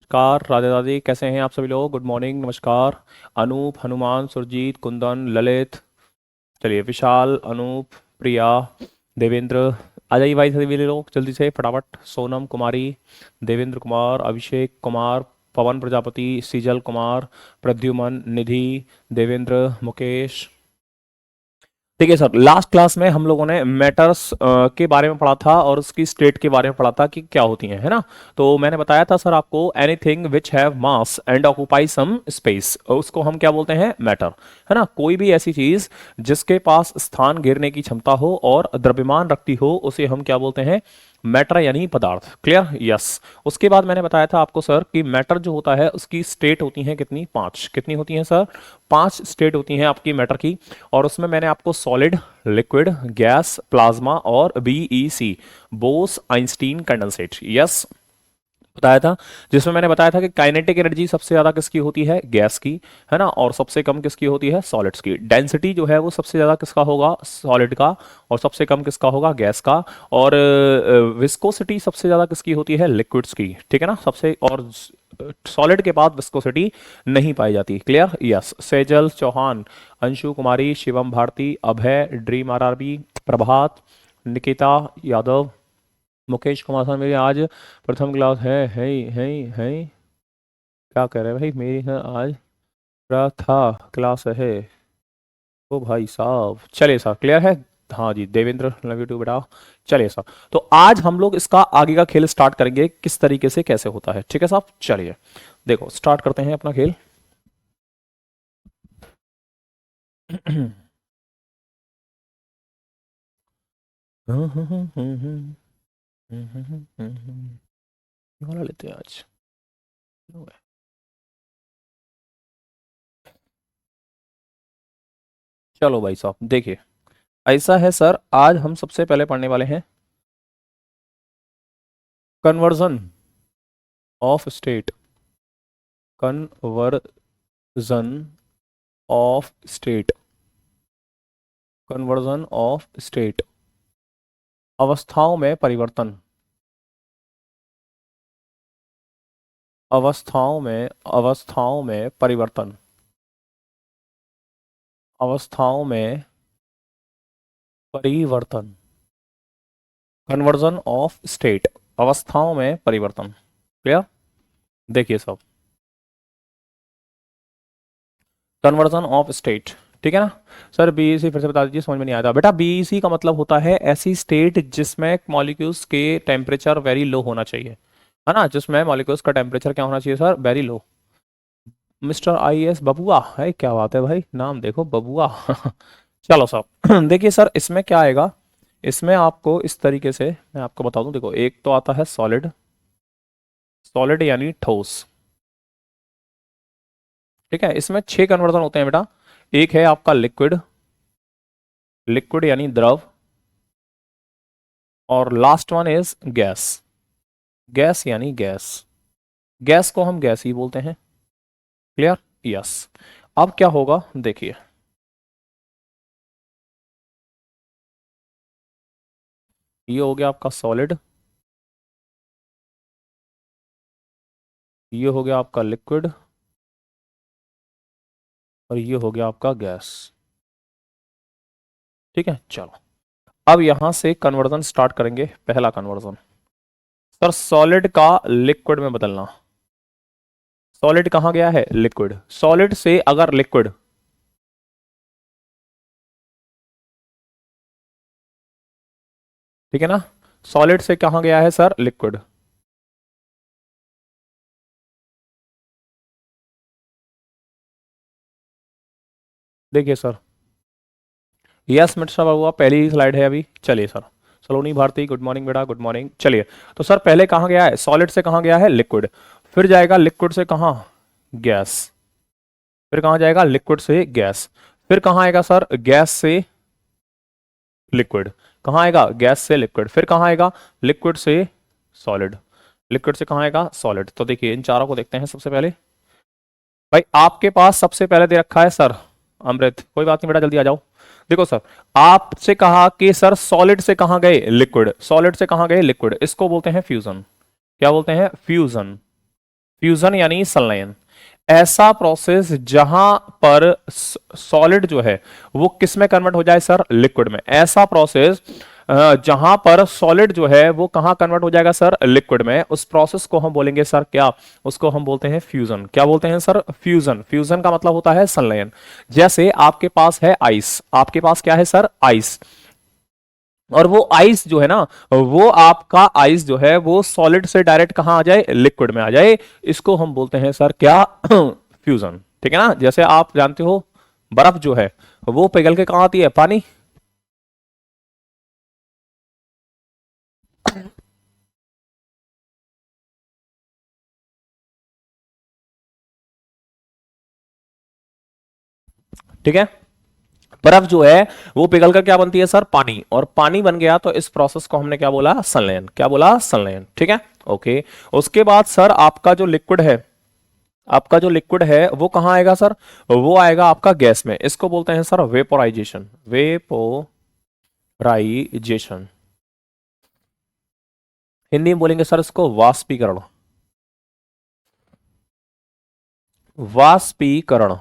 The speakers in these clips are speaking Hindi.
नमस्कार राधे राधे, कैसे हैं आप सभी लोग। गुड मॉर्निंग, नमस्कार। अनूप, हनुमान, सुरजीत, कुंदन, ललित, चलिए विशाल, अनूप, प्रिया, देवेंद्र, आ जाइए भाई सभी लोग जल्दी से फटाफट। सोनम कुमारी, देवेंद्र कुमार, अभिषेक कुमार, पवन प्रजापति, सीजल कुमार, प्रद्युमन, निधि, देवेंद्र, मुकेश। ठीक है सर, लास्ट क्लास में हम लोगों ने मैटर्स के बारे में पढ़ा था और उसकी स्टेट के बारे में पढ़ा था कि क्या होती हैं, है ना। तो मैंने बताया था सर आपको, anything which have mass and occupy some space, उसको हम क्या बोलते हैं, मैटर। है ना, कोई भी ऐसी चीज जिसके पास स्थान घेरने की क्षमता हो और द्रव्यमान रखती हो उसे हम क्या बोलते हैं, मैटर यानी पदार्थ। Clear, yes. उसके बाद मैंने बताया था आपको सर कि मैटर जो होता है उसकी स्टेट होती हैं कितनी, पांच। कितनी होती हैं सर, पांच स्टेट होती हैं आपकी मैटर की। और उसमें मैंने आपको सॉलिड, लिक्विड, गैस, प्लाज्मा और BEC, Bose Einstein condensate, yes, बताया था। जिसमें मैंने बताया था कि काइनेटिक एनर्जी सबसे ज्यादा किसकी होती है, गैस की, है ना, और सबसे कम किसकी होती है, सॉलिड्स की। डेंसिटी जो है वो सबसे ज्यादा किसका होगा, सॉलिड का, और सबसे कम किसका होगा, गैस का। और विस्कोसिटी सबसे ज्यादा किसकी होती है, लिक्विड्स की, ठीक है ना, सबसे। और सॉलिड के बाद विस्कोसिटी नहीं पाई जाती। Clear, yes. Sejal Chauhan, Anshu Kumari, Shivam Bharti, Abhay, dream RRB, Prabhat, Nikita Yadav, Mukesh Kumar sir, मेरी आज प्रथम क्लास है। क्या कह रहे हैं भाई, मेरी है आज प्रथा क्लास है। ओ भाई साहब, चलिए सर, क्लियर है। हाँ जी, देवेंद्र, लव यू टू बेटा। चलिए सर, तो आज हम लोग इसका आगे का खेल स्टार्ट करेंगे, किस तरीके से कैसे होता है। ठीक है साहब, चलिए देखो स्टार्ट करते हैं अपना खेल। ये वाला लेते हैं आज। चलो भाई साहब देखिए, ऐसा है सर, आज हम सबसे पहले पढ़ने वाले हैं conversion of state. Conversion of state. Conversion of state, अवस्थाओं में परिवर्तन। अवस्थाओं में परिवर्तन। अवस्थाओं में परिवर्तन। कन्वर्जन ऑफ स्टेट, अवस्थाओं में परिवर्तन। क्लियर, देखिए सब, कन्वर्जन ऑफ स्टेट, ठीक है ना। सर बीईसी फिर से बता दीजिए, समझ में नहीं आया था बेटा। बीईसी का मतलब होता है ऐसी स्टेट जिसमें मॉलिक्यूल्स के टेम्परेचर वेरी लो होना चाहिए, है ना, जिसमें मॉलिक्यूल्स का टेम्परेचर क्या होना चाहिए sir, very low. Mister I एस बबुआ है, क्या बात है भाई, नाम देखो बबुआ। चलो साहब देखिए सर, इसमें क्या आएगा, इसमें आपको इस तरीके से मैं आपको बता दूं। देखो, एक तो आता है सॉलिड, सॉलिड यानी ठोस, ठीक है। इसमें छह कन्वर्जन होते हैं बेटा। एक है आपका लिक्विड, लिक्विड यानी द्रव, और last one is gas, gas यानी गैस। गैस को हम गैस ही बोलते हैं। Clear, yes. अब क्या होगा देखिए, ये हो गया आपका सॉलिड, ये हो गया आपका लिक्विड, और ये हो गया आपका गैस। ठीक है, चलो अब यहां से कन्वर्जन स्टार्ट करेंगे। पहला कन्वर्जन सर, सॉलिड का लिक्विड में बदलना। सॉलिड कहां गया है, लिक्विड। सॉलिड से अगर लिक्विड, ठीक है ना, सॉलिड से कहां गया है सर, लिक्विड। देखिए सर, यस मिस्टर बाबू, पहली ही स्लाइड है अभी। चलिए सर, सलोनी भारती, गुड मॉर्निंग बेटा, गुड मॉर्निंग। चलिए, तो सर पहले कहां गया है, सॉलिड से कहां गया है, लिक्विड। फिर जाएगा लिक्विड से कहां, गैस। फिर कहां जाएगा, लिक्विड से गैस। फिर कहां आएगा सर, गैस से लिक्विड। कहां आएगा, गैस से लिक्विड। फिर कहां आएगा, लिक्विड से सॉलिड। लिक्विड से कहां आएगा, सॉलिड। तो देखिए इन चारों को देखते हैं सबसे पहले। भाई आपके पास सबसे पहले दे रखा है सर अमृत, कोई बात नहीं बेटा, जल्दी आ जाओ। देखो सर, आपसे कहा कि सर सॉलिड से कहां गए, लिक्विड। सॉलिड से कहां गए, लिक्विड। इसको बोलते हैं फ्यूजन। क्या बोलते हैं, फ्यूजन। फ्यूजन यानी संलयन, ऐसा प्रोसेस जहां पर सॉलिड जो है वो किस में कन्वर्ट हो जाए सर, लिक्विड में। ऐसा प्रोसेस जहां पर सॉलिड जो है वो कहां कन्वर्ट हो जाएगा सर, लिक्विड में। उस प्रोसेस को हम बोलेंगे सर क्या, उसको हम बोलते हैं फ्यूजन। क्या बोलते हैं सर, फ्यूजन। फ्यूजन का मतलब होता है संलयन। जैसे आपके पास है आइस, आपके पास क्या है सर, आइस, और वो आइस जो है ना, वो आपका आइस जो है वो सॉलिड से डायरेक्ट कहां आ जाए, लिक्विड में आ जाए। इसको हम बोलते हैं सर क्या, फ्यूजन। ठीक है ना। जैसे आप जानते हो बर्फ जो है वो पिघल के कहां आती है, पानी। ठीक है, बर्फ जो है वो पिघल कर क्या बनती है सर, पानी, और पानी बन गया तो इस प्रोसेस को हमने क्या बोला, संलयन। क्या बोला, संलयन। ठीक है, ओके। उसके बाद सर आपका जो लिक्विड है, आपका जो लिक्विड है वो कहां आएगा सर, वो आएगा आपका गैस में। इसको बोलते हैं सर वेपोराइजेशन, वेपोराइजेशन। हिंदी में बोलेंगे सर इसको वाष्पीकरण, वाष्पीकरण,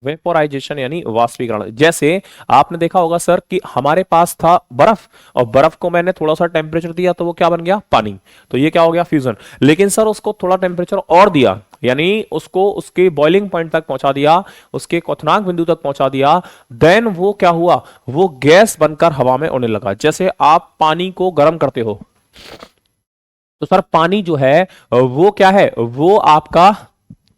वेपोराइजेशन यानी वाष्पीकरण। जैसे आपने देखा होगा सर कि हमारे पास था बर्फ, और बर्फ को मैंने थोड़ा सा टेम्परेचर दिया तो वो क्या बन गया, पानी। तो ये क्या हो गया, फ्यूजन। लेकिन सर उसको थोड़ा टेम्परेचर और दिया, यानी उसको उसके बॉइलिंग पॉइंट तक पहुंचा दिया, उसके क्वथनांक बिंदु तक पहुंचा दिया, देन वो क्या हुआ, वो गैस बनकर हवा में उड़ने लगा। जैसे आप पानी को गर्म करते हो तो सर पानी जो है वो क्या है, वो आपका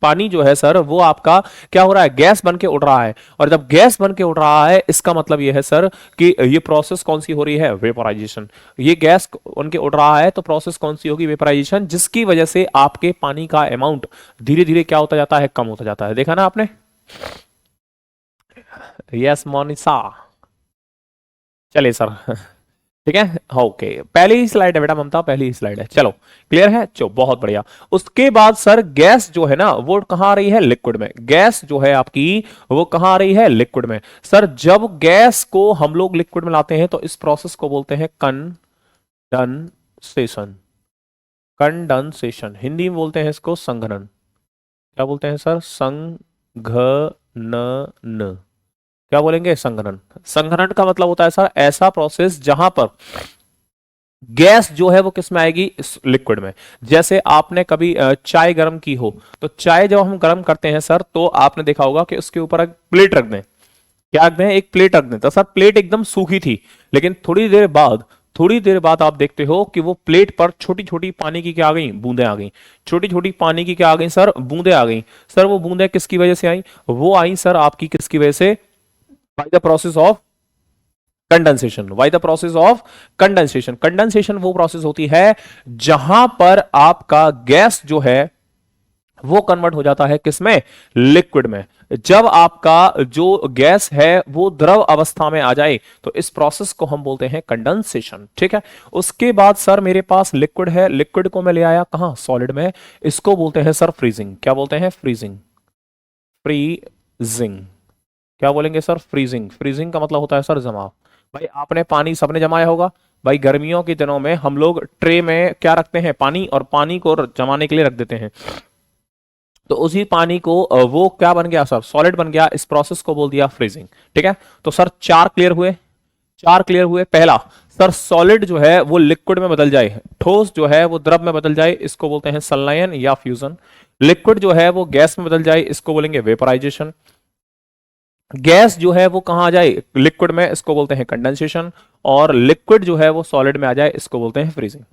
पानी जो है सर वो आपका क्या हो रहा है, गैस बन के उड़ रहा है। और जब गैस बन के उड़ रहा है इसका मतलब ये है सर कि ये प्रोसेस कौन सी हो रही है, वेपोराइजेशन। ये गैस बन के उड़ रहा है तो प्रोसेस कौन सी होगी, वेपोराइजेशन, जिसकी वजह से आपके पानी का अमाउंट धीरे धीरे क्या होता जाता है, कम होता जाता है। देखा ना आपने। यस मोनिसा, चलिए सर। ठीक है, ओके। पहली ही स्लाइड है बेटा ममता, पहली ही स्लाइड है, चलो क्लियर है, चलो बहुत बढ़िया। उसके बाद सर गैस जो है ना वो कहां आ रही है, लिक्विड में। गैस जो है आपकी वो कहां आ रही है, लिक्विड में। सर जब गैस को हम लोग लिक्विड में लाते हैं तो इस प्रोसेस को बोलते हैं कंडनसेशन, कंडनसेशन। हिंदी में बोलते हैं इसको संघनन। क्या बोलते हैं सर, संघनन। क्या बोलेंगे, संघनन। संघनन का मतलब होता है सर ऐसा प्रोसेस जहां पर गैस जो है वो किस में आएगी, इस लिक्विड में। जैसे आपने कभी चाय गर्म की हो, तो चाय जब हम गर्म करते हैं सर तो आपने देखा होगा कि उसके ऊपर एक प्लेट रख दें। क्या रख दें, एक प्लेट रख दें। तो सर प्लेट एकदम सूखी थी, लेकिन थोड़ी देर बाद आप देखते हो कि वो प्लेट पर छोटी छोटी पानी की क्या आ गई, बूंदें आ गई। छोटी छोटी पानी की क्या आ गई सर, बूंदें आ गई। सर वो बूंदें किसकी वजह से आई, वो आई सर आपकी किसकी वजह से, by the process of condensation. Why the process of condensation. Condensation वो प्रोसेस होती है जहां पर आपका गैस जो है वो कन्वर्ट हो जाता है किसमें, लिक्विड में। जब आपका जो गैस है वो द्रव अवस्था में आ जाए तो इस प्रोसेस को हम बोलते हैं कंडेंसेशन। ठीक है, उसके बाद सर मेरे पास लिक्विड है, लिक्विड को मैं ले आया कहां, सॉलिड में। इसको बोलते हैं सर फ्रीजिंग। क्या बोलते हैं, फ्रीजिंग, फ्रीजिंग। क्या बोलेंगे सर, फ्रीजिंग। फ्रीजिंग का मतलब होता है सर जमाव। भाई आपने पानी सबने जमाया होगा। भाई गर्मियों के दिनों में हम लोग ट्रे में क्या रखते हैं, पानी, और पानी को जमाने के लिए रख देते हैं। तो उसी पानी को वो क्या बन गया सर, सॉलिड बन गया। इस प्रोसेस को बोल दिया फ्रीजिंग। ठीक है, तो सर चार क्लियर हुए, चार क्लियर हुए। पहला सर सॉलिड जो है वो लिक्विड में बदल जाए, ठोस जो है वो द्रव में बदल जाए, इसको बोलते हैं संलयन या फ्यूजन। लिक्विड जो है वो गैस में बदल जाए, इसको बोलेंगे वेपोराइजेशन। गैस जो है वो कहां आ जाए, लिक्विड में, इसको बोलते हैं कंडेंसेशन। और लिक्विड जो है वो सॉलिड में आ जाए, इसको बोलते हैं फ्रीजिंग,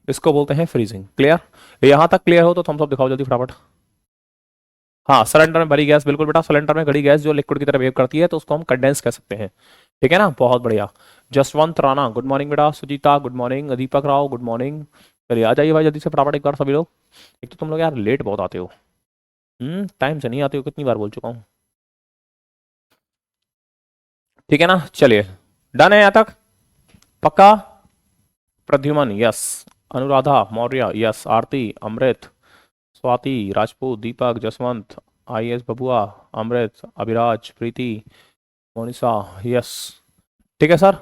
इसको बोलते हैं फ्रीजिंग। क्लियर, यहां तक क्लियर हो तो थम्स अप दिखाओ जल्दी फटाफट। हाँ, सिलेंडर में भरी गैस, बिल्कुल बेटा, सिलेंडर में घड़ी गैस जो लिक्विड की तरह बिहेव करती है तो उसको हम कंडेंस कह सकते हैं। ठीक है ना, बहुत बढ़िया। जसवंत राणा गुड मॉर्निंग बेटा, सुजीता गुड मॉर्निंग, दीपक राव गुड मॉर्निंग। चलिए आ जाइए भाई जल्दी से फटाफट एक बार सभी लोग। एक तो तुम लोग यार लेट बहुत आते हो, टाइम से नहीं आते हो, कितनी बार बोल चुका हूँ। ठीक है ना, चलिए डन है यहाँ तक, पक्का। प्रद्युमन यस, अनुराधा मौर्य यस, आरती, अमृत, स्वाति, राजपूत, दीपक, जसवंत, आई एस बबुआ, अमृत, अभिराज, प्रीति, मोनिसा यस। ठीक है सर,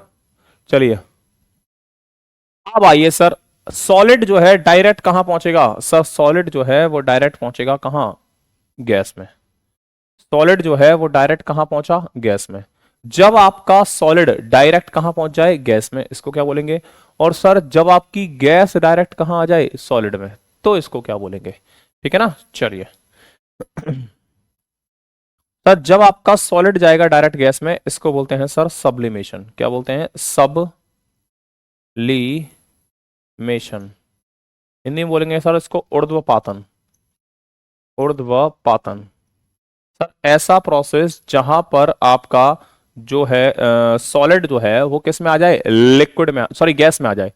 चलिए अब आइए सर सॉलिड जो है डायरेक्ट कहां पहुंचेगा सर? सॉलिड जो है वो डायरेक्ट पहुंचेगा कहां? गैस में। सॉलिड जो है वो डायरेक्ट कहां पहुंचा? गैस में। जब आपका सॉलिड डायरेक्ट कहां पहुंच जाए? गैस में, इसको क्या बोलेंगे? और सर जब आपकी गैस डायरेक्ट कहां आ जाए? सॉलिड में, तो इसको क्या बोलेंगे? ठीक है ना, चलिए। सर जब आपका सॉलिड जाएगा डायरेक्ट गैस में, इसको बोलते हैं सर सब्लिमेशन। क्या बोलते हैं? सब्लिमेशन। हिंदी में बोलेंगे सर इसको ऊर्ध्वपातन। ऊर्ध्वपातन। सर ऐसा प्रोसेस जहां पर आपका जो है सॉलिड जो है वो किस में आ जाए? लिक्विड में, सॉरी गैस में आ जाए।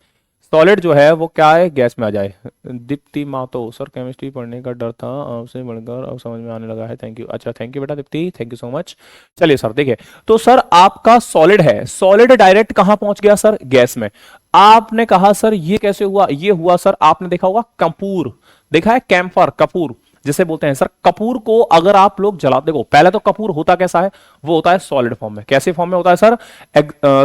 सॉलिड जो है वो क्या है? गैस में आ जाए। दीप्ति मातो, सर केमिस्ट्री पढ़ने का डर था, आपसे बढ़कर अब समझ में आने लगा है, थैंक यू। अच्छा थैंक यू बेटा Deepti, thank you so much. चलिए सर देखिए, तो सर आपका सॉलिड है, सॉलिड डायरेक्ट कहां पहुंच गया सर? गैस में। आपने कहा सर ये कैसे हुआ? ये हुआ सर, आपने देखा होगा कपूर, देखा है कैम्फर, कपूर जिसे बोलते हैं सर। कपूर को अगर आप लोग जलाते, देखो पहले तो कपूर होता कैसा है? वो होता है सॉलिड फॉर्म में। कैसे फॉर्म में होता है सर?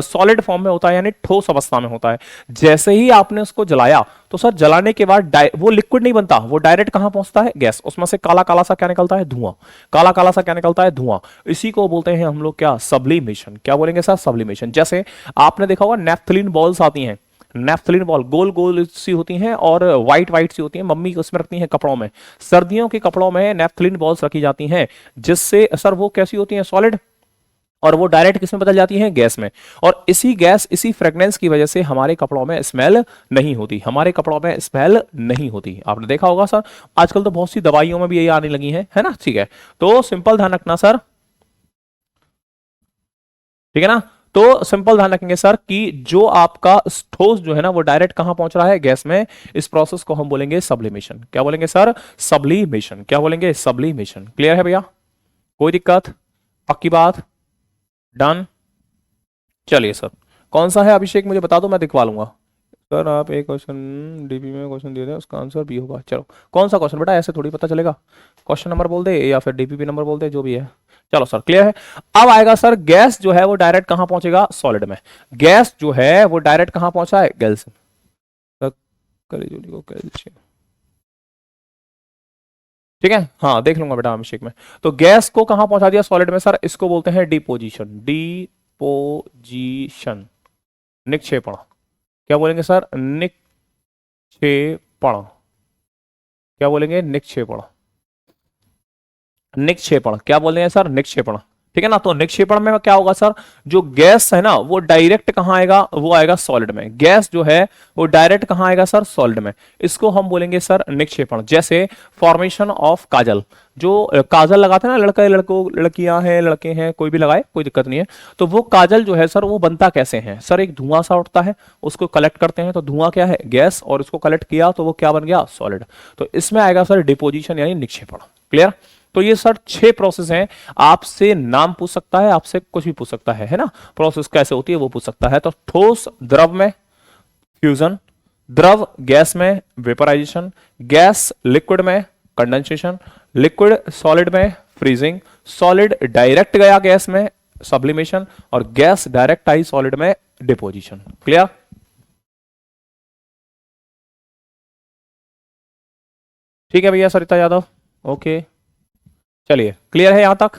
सॉलिड फॉर्म में होता है, यानी ठोस अवस्था में होता है। जैसे ही आपने उसको जलाया तो सर जलाने के बाद वो लिक्विड नहीं बनता, वो डायरेक्ट कहां पहुंचता है? गैस। उसमें से काला काला सा क्या निकलता है? धुआं। काला काला सा क्या निकलता है? धुआं। इसी को बोलते हैं हम लोग क्या? सब्लिमेशन। क्या बोलेंगे सर? सब्लिमेशन। जैसे आपने देखा होगा नेफ्थलीन बॉल्स आती हैं, नेफ्थलीन बॉल गोल गोल सी होती हैं और व्हाइट व्हाइट सी होती हैं, मम्मी उसमें रखती हैं कपड़ों में। सर्दियों के कपड़ों में नेफ्थलीन बॉल्स रखी जाती हैं, जिससे सर वो कैसी होती हैं? सॉलिड। और वो डायरेक्ट किसमें बदल जाती हैं? गैस में। और इसी गैस, इसी फ्रेग्रेंस की वजह से हमारे कपड़ों में स्मेल नहीं होती, हमारे कपड़ों में स्मेल नहीं होती। आपने देखा होगा सर, आजकल तो बहुत सी दवाइयों में भी यही आने लगी है ना? ठीक है, तो सिंपल ध्यान रखना सर, ठीक है ना? तो सिंपल ध्यान रखेंगे सर कि जो आपका ठोस जो है ना वो डायरेक्ट कहां पहुंच रहा है? गैस में। इस प्रोसेस को हम बोलेंगे सब्लिमेशन। क्या बोलेंगे सर? सब्लिमेशन। क्या बोलेंगे? सब्लिमेशन। क्लियर है भैया? कोई दिक्कत? पक्की बात? डन। चलिए सर, कौन सा है अभिषेक मुझे बता दो, मैं दिखवा लूंगा। सर आप एक क्वेश्चन डीपी में क्वेश्चन दिए थे, उसका आंसर बी होगा। चलो कौन सा क्वेश्चन बेटा? ऐसे थोड़ी पता चलेगा। क्वेश्चन नंबर बोल दे या फिर डीपीपी नंबर बोल दे, जो भी है। चलो सर क्लियर है। अब आएगा सर गैस जो है वो डायरेक्ट कहां पहुंचेगा? सॉलिड में। गैस जो है वो डायरेक्ट कहां पहुंचा है? गैस में। करेजोली को कैल्शियम, ठीक है, हाँ देख लूंगा बेटा अभिषेक में। तो गैस को कहां पहुंचा दिया? सॉलिड में सर। इसको बोलते हैं डिपोजिशन। डिपोजिशन, निक्षेपण। क्या बोलेंगे सर? निक्षेपण। क्या बोलेंगे? निक्षेपण। निक्षेपण। क्या बोल रहे हैं सर? निक्षेपण। ठीक है ना? तो निक्षेपण में क्या होगा सर? जो गैस है ना वो डायरेक्ट कहां आएगा? वो आएगा सॉलिड में। गैस जो है वो डायरेक्ट कहां आएगा सर? सॉलिड में। इसको हम बोलेंगे सर निक्षेपण। जैसे फॉर्मेशन ऑफ काजल, जो काजल लगाते हैं ना लड़का लड़कों, लड़कियां हैं, लड़के हैं, कोई भी लगाए, कोई दिक्कत नहीं है। तो वो काजल जो है सर वो बनता कैसे है सर? एक धुआं सा उठता है, उसको कलेक्ट करते हैं, तो धुआं क्या है? गैस। और उसको कलेक्ट किया तो वो क्या बन गया? सॉलिड। तो इसमें आएगा सर डिपोजिशन यानी निक्षेपण। क्लियर? तो ये सर 6 प्रोसेस हैं। आपसे नाम पूछ सकता है, आपसे कुछ भी पूछ सकता है ना? प्रोसेस कैसे होती है वो पूछ सकता है। तो ठोस द्रव में फ्यूजन, द्रव गैस में वेपराइजेशन, गैस लिक्विड में कंडेंसेशन, लिक्विड सॉलिड में फ्रीजिंग, सॉलिड डायरेक्ट गया गैस में सब्लिमेशन, और गैस डायरेक्ट आई सॉलिड में डिपोजिशन। क्लियर? ठीक है भैया सरिता यादव, ओके। चलिए क्लियर है यहां तक?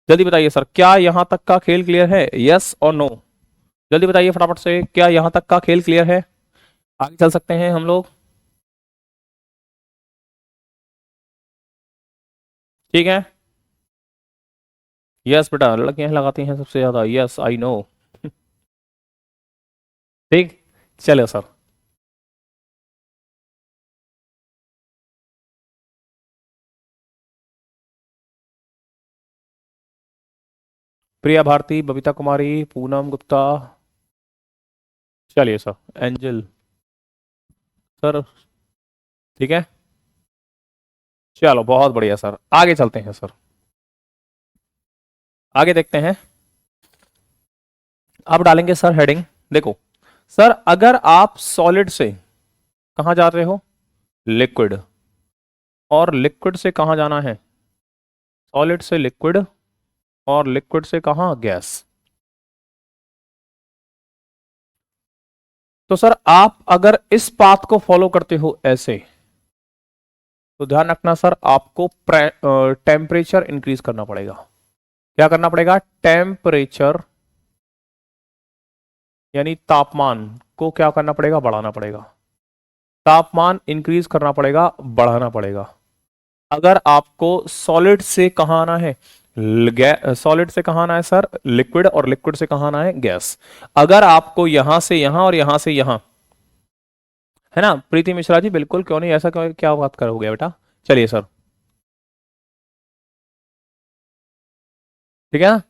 जल्दी बताइए सर, क्या यहां तक का खेल क्लियर है? यस और नो? जल्दी बताइए फटाफट से, क्या यहां तक का खेल क्लियर है? आगे चल सकते हैं हम लोग? ठीक है। यस बेटा, लड़कियां लगाती हैं सबसे ज्यादा, यस आई नो। ठीक, चलो सर। प्रिया भारती, बबीता कुमारी, पूनम गुप्ता। चलिए सर, एंजल सर, ठीक है। चलो बहुत बढ़िया सर, आगे चलते हैं सर, आगे देखते हैं। अब डालेंगे सर हेडिंग। देखो सर, अगर आप सॉलिड से कहां जा रहे हो? लिक्विड। और लिक्विड से कहां जाना है? सॉलिड से लिक्विड, और लिक्विड से कहां? गैस। तो सर आप अगर इस पाथ को फॉलो करते हो ऐसे, तो ध्यान रखना सर आपको टेम्परेचर इंक्रीज करना पड़ेगा। क्या करना पड़ेगा? टेम्परेचर यानी तापमान को क्या करना पड़ेगा? बढ़ाना पड़ेगा। तापमान इंक्रीज करना पड़ेगा, बढ़ाना पड़ेगा। अगर आपको सॉलिड से कहां आना है? सॉलिड से कहां आना है सर? लिक्विड, और लिक्विड से कहां आना है? गैस। अगर आपको यहां से यहां और यहां से यहां, है ना प्रीति मिश्रा जी? बिल्कुल, क्यों नहीं, ऐसा क्यों, क्या बात कर हो गया बेटा? चलिए सर, ठीक है ना,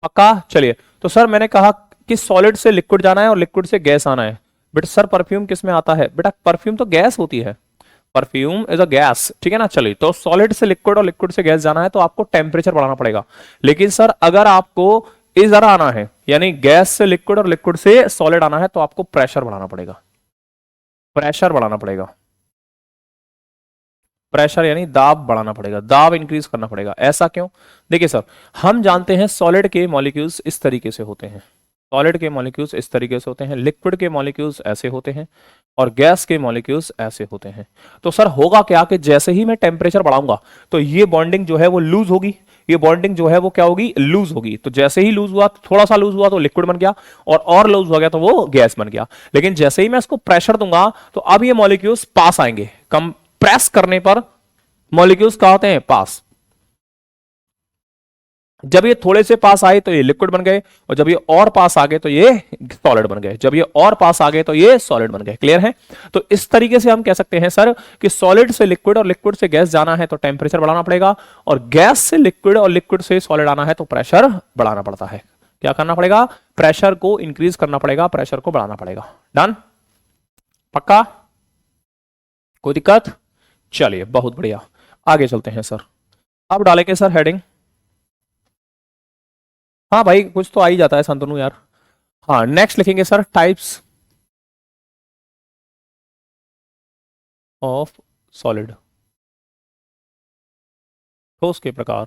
पक्का? चलिए, तो सर मैंने कहा कि सॉलिड से लिक्विड जाना है और लिक्विड से गैस आना है। बेटा सर परफ्यूम किस में आता है? बेटा परफ्यूम तो गैस होती है, परफ्यूम इज अ गैस, ठीक है ना। चलिए, तो सॉलिड से लिक्विड और लिक्विड से गैस जाना है तो आपको टेम्परेचर बढ़ाना पड़ेगा। लेकिन सर अगर आपको इधर आना है, यानी गैस से लिक्विड और लिक्विड से सॉलिड आना है, तो आपको प्रेशर बढ़ाना पड़ेगा। प्रेशर बढ़ाना पड़ेगा, प्रेशर यानी दाब बढ़ाना पड़ेगा, दाब इंक्रीज करना पड़ेगा। ऐसा क्यों? देखिए सर, हम जानते हैं सॉलिड के मॉलिक्यूल्स इस तरीके से होते हैं, सॉलिड के मॉलिक्यूल्स इस तरीके से होते हैं, लिक्विड के मॉलिक्यूल्स ऐसे होते हैं, और गैस के मॉलिक्यूल्स ऐसे होते हैं। तो सर होगा क्या कि जैसे ही मैं टेम्परेचर बढ़ाऊंगा तो ये बॉन्डिंग जो है वो लूज होगी, ये बॉन्डिंग जो है वो क्या होगी? लूज होगी। तो जैसे ही लूज हुआ, थोड़ा सा लूज हुआ तो लिक्विड बन गया, और लूज हो गया तो वो गैस बन गया। लेकिन जैसे ही मैं इसको प्रेशर दूंगा तो अब ये मॉलिक्यूल्स पास आएंगे। कम प्रेस करने पर मॉलिक्यूल्स कहा होते हैं? पास। जब ये थोड़े से पास आए तो ये लिक्विड बन गए, और जब ये और पास आ गए तो ये सॉलिड बन गए, जब ये और पास आ गए तो ये सॉलिड बन गए। क्लियर है? तो इस तरीके से हम कह सकते हैं सर कि सॉलिड से लिक्विड और लिक्विड से गैस जाना है तो टेम्परेचर बढ़ाना पड़ेगा, और गैस से लिक्विड और लिक्विड से सॉलिड आना है तो प्रेशर बढ़ाना पड़ता है। क्या करना पड़ेगा? प्रेशर को इंक्रीज करना पड़ेगा, प्रेशर को बढ़ाना पड़ेगा। डन? पक्का? कोई दिक्कत? चलिए, बहुत बढ़िया, आगे चलते हैं सर। अब डालेंगे सर हेडिंग। हाँ भाई, कुछ तो आ ही जाता है शांतनु यार। हाँ, नेक्स्ट लिखेंगे सर टाइप्स ऑफ सॉलिड, ठोस के प्रकार,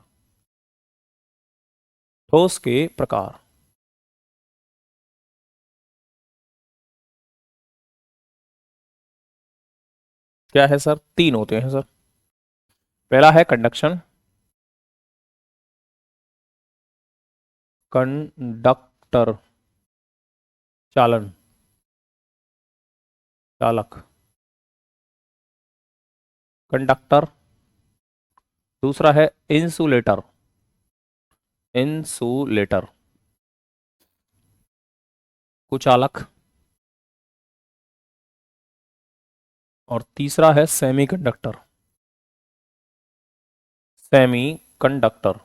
ठोस के प्रकार। क्या है सर? तीन होते हैं सर। पहला है कंडक्शन, कंडक्टर, चालन, चालक, कंडक्टर। दूसरा है इंसुलेटर, इंसुलेटर, कुचालक, और तीसरा है सेमीकंडक्टर, सेमी कंडक्टर,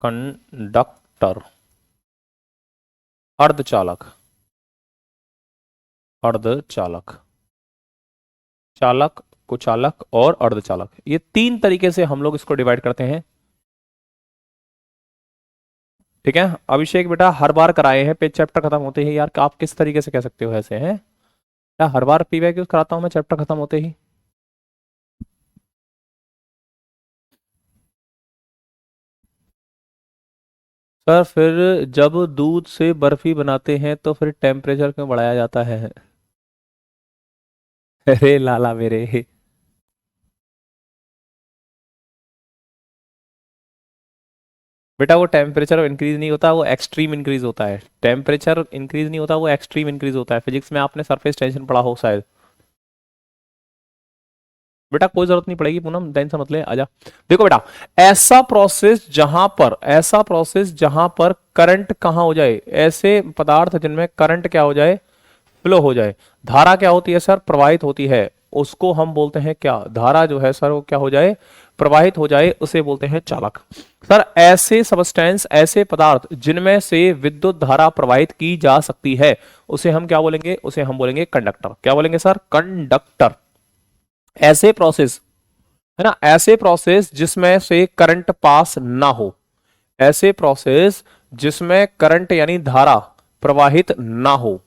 कंडक्टर, अर्धचालक, अर्धचालक, चालक, कुचालक और अर्धचालक। ये तीन तरीके से हम लोग इसको डिवाइड करते हैं, ठीक है। अभिषेक बेटा हर बार कराए हैं पे चैप्टर खत्म होते ही यार, आप किस तरीके से कह सकते हो ऐसे हैं? क्या हर बार पीवाईक्यूज कराता हूं मैं चैप्टर खत्म होते ही? सर फिर जब दूध से बर्फी बनाते हैं तो फिर टेम्परेचर क्यों बढ़ाया जाता है? अरे लाला मेरे, बेटा वो टेम्परेचर इंक्रीज नहीं होता, वो एक्सट्रीम इंक्रीज होता है। टेम्परेचर इंक्रीज नहीं होता, वो एक्सट्रीम इंक्रीज होता है। फिजिक्स में आपने सरफेस टेंशन पढ़ा हो शायद। बेटा कोई जरूरत नहीं पड़ेगी पूनम, टेंशन मत ले, आजा। देखो बेटा, ऐसा प्रोसेस जहां पर, ऐसा प्रोसेस जहां पर करंट कहां हो जाए, ऐसे पदार्थ जिनमें करंट क्या हो जाए? फ्लो हो जाए। धारा क्या होती है सर? प्रवाहित होती है। उसको हम बोलते हैं क्या? धारा जो है सर वो क्या हो जाए? प्रवाहित हो जाए, उसे बोलते हैं चालक। सर ऐसे सबस्टेंस, ऐसे पदार्थ जिनमें से विद्युत धारा प्रवाहित की जा सकती है, उसे हम क्या बोलेंगे? उसे हम बोलेंगे कंडक्टर। क्या बोलेंगे सर? कंडक्टर। ऐसे प्रोसेस, है ना, ऐसे प्रोसेस जिसमें से करंट पास ना हो, ऐसे प्रोसेस जिसमें करंट यानी धारा प्रवाहित ना हो,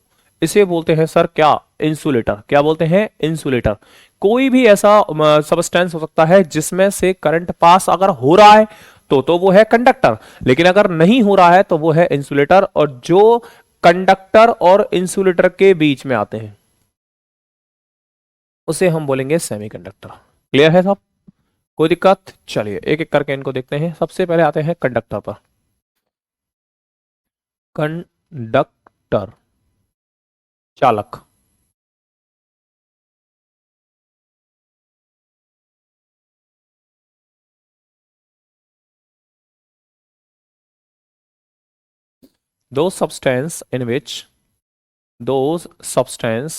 इसे बोलते हैं सर क्या? इंसुलेटर। क्या बोलते हैं? इंसुलेटर। कोई भी ऐसा सबस्टेंस हो सकता है जिसमें से करंट पास अगर हो रहा है तो वो है कंडक्टर, लेकिन अगर नहीं हो रहा है तो वो है इंसुलेटर। और जो कंडक्टर और इंसुलेटर के बीच में आते हैं उसे हम बोलेंगे सेमीकंडक्टर। क्लियर है साहब? कोई दिक्कत? चलिए एक एक करके इनको देखते हैं। सबसे पहले आते हैं कंडक्टर पर। कंडक्टर, चालक। those substance in which those substance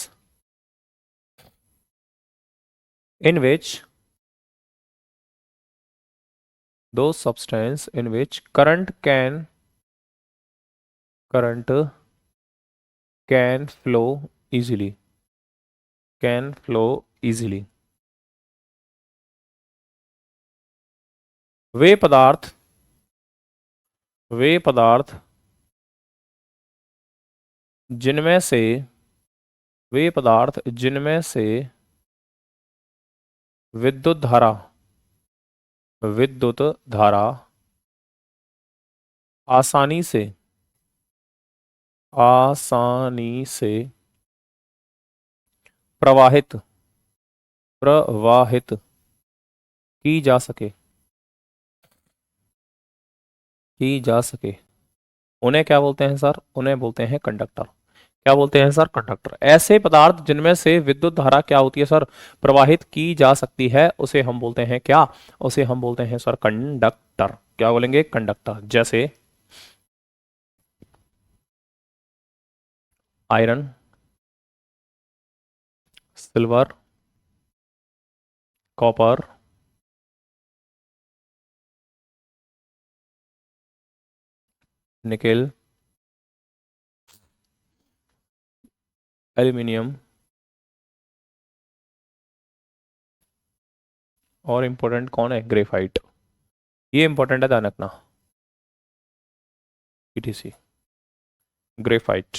in which those substance in which current can flow easily, can flow easily। वे पदार्थ जिनमें से वे पदार्थ जिनमें से विद्युत धारा आसानी से प्रवाहित की जा सके उन्हें क्या बोलते हैं सर? उन्हें बोलते हैं कंडक्टर। क्या बोलते हैं सर? कंडक्टर। ऐसे पदार्थ जिनमें से विद्युत धारा क्या होती है सर? प्रवाहित की जा सकती है, उसे हम बोलते हैं क्या? उसे हम बोलते हैं सर कंडक्टर। क्या बोलेंगे? कंडक्टर। जैसे iron, silver, copper, nickel, aluminium और इंपॉर्टेंट कौन है? ग्रेफाइट। ये इंपॉर्टेंट है, ध्यान रखना। Etc, graphite.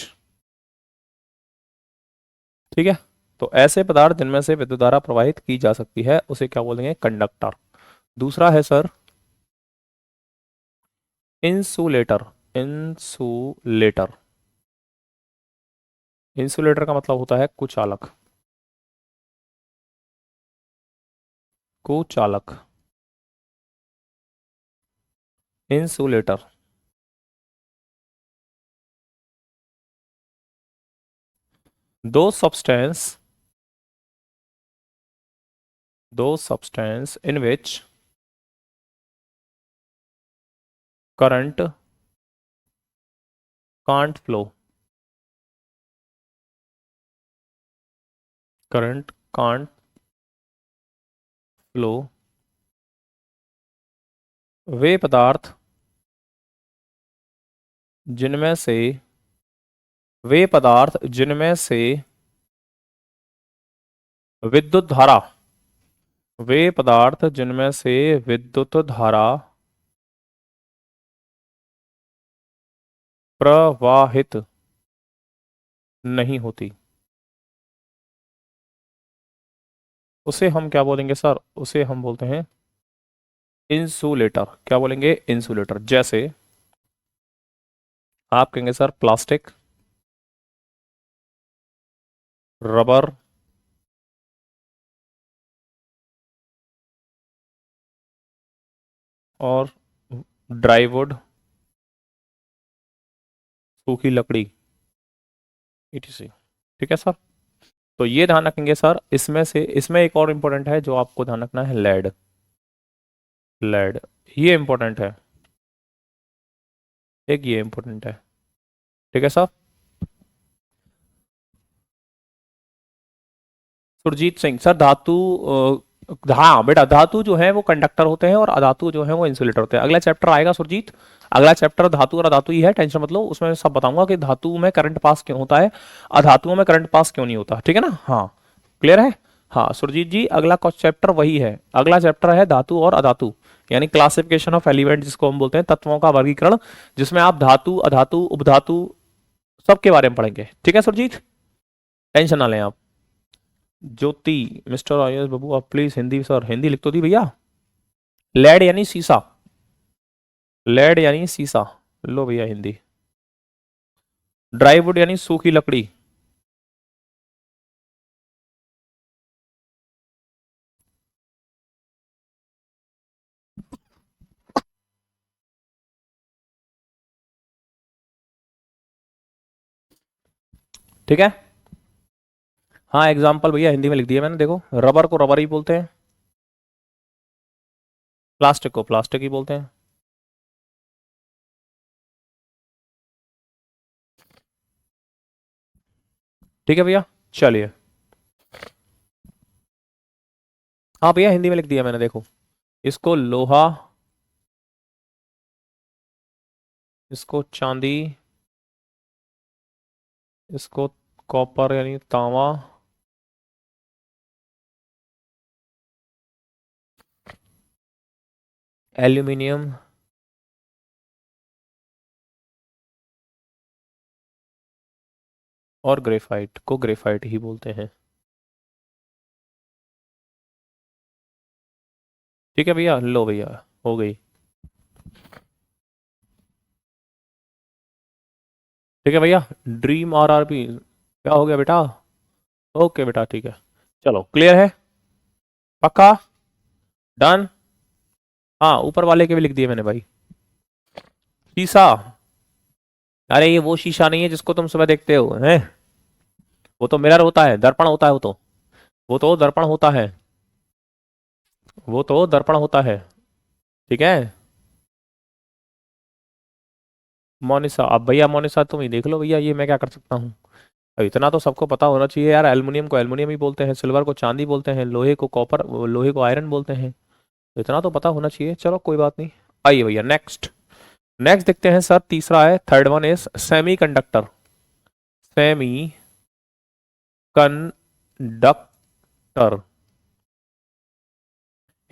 ठीक है। तो ऐसे पदार्थ जिनमें से विद्युत धारा प्रवाहित की जा सकती है उसे क्या बोलेंगे? कंडक्टर। दूसरा है सर इंसुलेटर। इंसुलेटर का मतलब होता है कुचालक। इंसुलेटर। दो substance in which current can't flow वे पदार्थ जिनमें से विद्युत धारा प्रवाहित नहीं होती उसे हम क्या बोलेंगे सर? उसे हम बोलते हैं इंसुलेटर। क्या बोलेंगे? इंसुलेटर। जैसे आप कहेंगे सर प्लास्टिक, रबर और ड्राईवुड, सूखी लकड़ी, etc। ठीक है सर। तो ये ध्यान रखेंगे सर। इसमें एक और इंपॉर्टेंट है जो आपको ध्यान रखना है, लेड। ये इंपॉर्टेंट है, एक ये इंपॉर्टेंट है। ठीक है सर। सुरजीत सिंह सर, हाँ बेटा, धातु जो है वो कंडक्टर होते हैं और अधातु जो है वो इंसुलेटर होते हैं। अगला चैप्टर आएगा सुरजीत, अगला चैप्टर धातु और अधातु ही है, टेंशन मत लो। उसमें सब बताऊंगा कि धातु में करंट पास क्यों होता है, अधातुओं में करंट पास क्यों नहीं होता। ठीक है ना? हाँ, क्लियर है? हाँ सुरजीत जी, अगला चैप्टर वही है। अगला चैप्टर है धातु और अधातु, यानी क्लासिफिकेशन ऑफ एलिमेंट, जिसको हम बोलते हैं तत्वों का वर्गीकरण, जिसमें आप धातु, अधातु, उपधातु सबके बारे में पढ़ेंगे। ठीक है सुरजीत, टेंशन ना लें आप। ज्योति, मिस्टर आयुष बाबू आप प्लीज हिंदी, सर हिंदी लिख तो दी भैया। लेड यानी सीसा, लो भैया हिंदी। ड्राई वुड यानी सूखी लकड़ी। ठीक है। हाँ एग्जाम्पल भैया हिंदी में लिख दिया मैंने, देखो रबर को रबर ही बोलते हैं, प्लास्टिक को प्लास्टिक ही बोलते हैं। ठीक है भैया, चलिए। हाँ भैया हिंदी में लिख दिया मैंने, देखो इसको लोहा, इसको चांदी, इसको कॉपर यानी तांबा, एल्यूमिनियम, और ग्रेफाइट को ग्रेफाइट ही बोलते हैं। ठीक है भैया, लो भैया हो गई। ठीक है भैया, ड्रीम आरआरबी क्या हो गया बेटा? ओके बेटा ठीक है, चलो क्लियर है, पक्का, डन। हाँ ऊपर वाले के भी लिख दिए मैंने भाई। शीशा, अरे ये वो शीशा नहीं है जिसको तुम सुबह देखते हो हैं, वो तो मिरर होता है, दर्पण होता है, वो तो दर्पण होता है, वो तो दर्पण होता है। ठीक है मोनिसा, अब भैया मोनिसा तुम ही देख लो भैया, ये मैं क्या कर सकता हूँ। अब इतना तो सबको पता होना चाहिए यार, एल्युमिनियम को एल्युमिनियम ही बोलते हैं, सिल्वर को चांदी बोलते हैं, लोहे को कॉपर, लोहे को आयरन बोलते हैं, इतना तो पता होना चाहिए। चलो कोई बात नहीं, आइए भैया नेक्स्ट। नेक्स्ट देखते हैं सर, तीसरा है, third one is semi conductor. Semi conductor,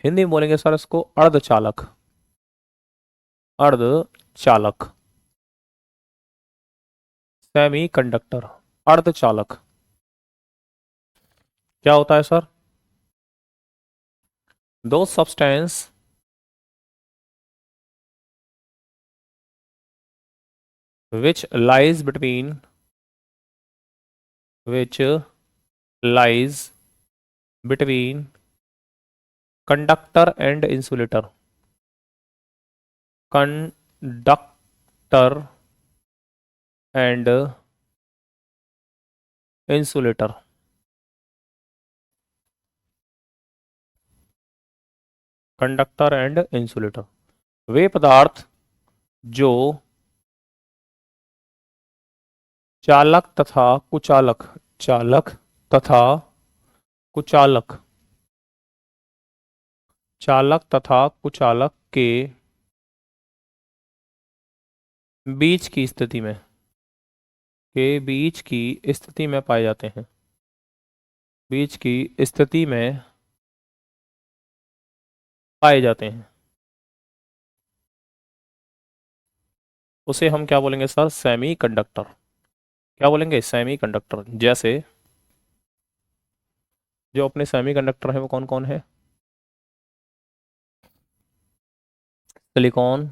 Hindi में बोलेंगे सर इसको अर्धचालक, अर्धचालक, सेमी कंडक्टर, अर्धचालक क्या होता है सर? दो substance which lies between, which lies between conductor and insulator, conductor and insulator, conductor and insulator, वे पदार्थ जो चालक तथा कुचालक, चालक तथा कुचालक, चालक तथा कुचालक के बीच की स्थिति में, के बीच की स्थिति में पाए जाते हैं, बीच की स्थिति में पाए जाते हैं, उसे हम क्या बोलेंगे सर? Semi conductor. क्या बोलेंगे? Semi conductor. जैसे जो अपने सेमी कंडक्टर है वो कौन कौन है? सिलिकॉन,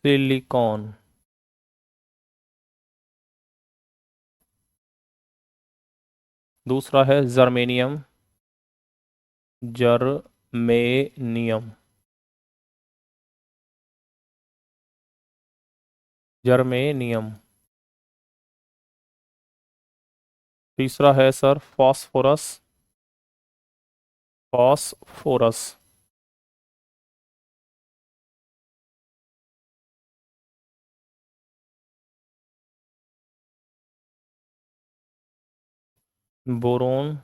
सिलिकॉन, दूसरा है जर्मेनियम, जर्मेनियम, जर्मेनियम, तीसरा है sir phosphorus, phosphorus, boron,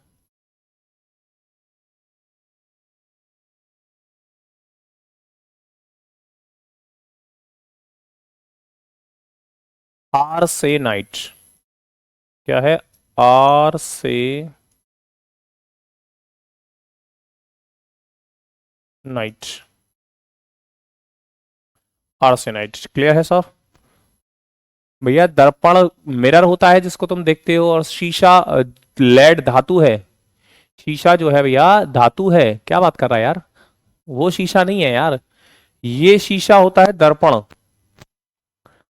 arsenite, क्या है? आर्सेनाइट, आर्सेनाइट क्लियर है सर? भैया दर्पण मिरर होता है जिसको तुम देखते हो, और शीशा लेड धातु है, शीशा जो है भैया धातु है। क्या बात कर रहा है यार, वो शीशा नहीं है यार, ये शीशा होता है दर्पण।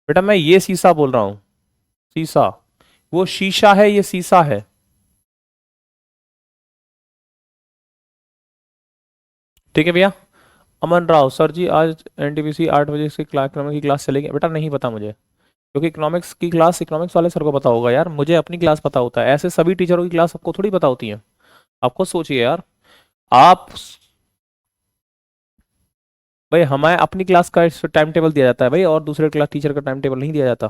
बेटा मैं ये शीशा बोल रहा हूं, शीशा। वो शीशा है, ये शीशा है। ठीक है भैया। अमन राव, सर जी आज एनटीपीसी 8 बजे से इकोनॉमिक्स की क्लास चलेगी? बेटा नहीं पता मुझे, क्योंकि इकोनॉमिक्स की क्लास इकोनॉमिक्स वाले सर को पता होगा यार, मुझे अपनी क्लास पता होता है। ऐसे सभी टीचरों की क्लास सबको थोड़ी पता होती है। आपको सोचिए यार, आप भाई, हमें अपनी क्लास का टाइम टेबल दिया जाता है भाई, और दूसरे क्लास टीचर का टाइम टेबल नहीं दिया जाता।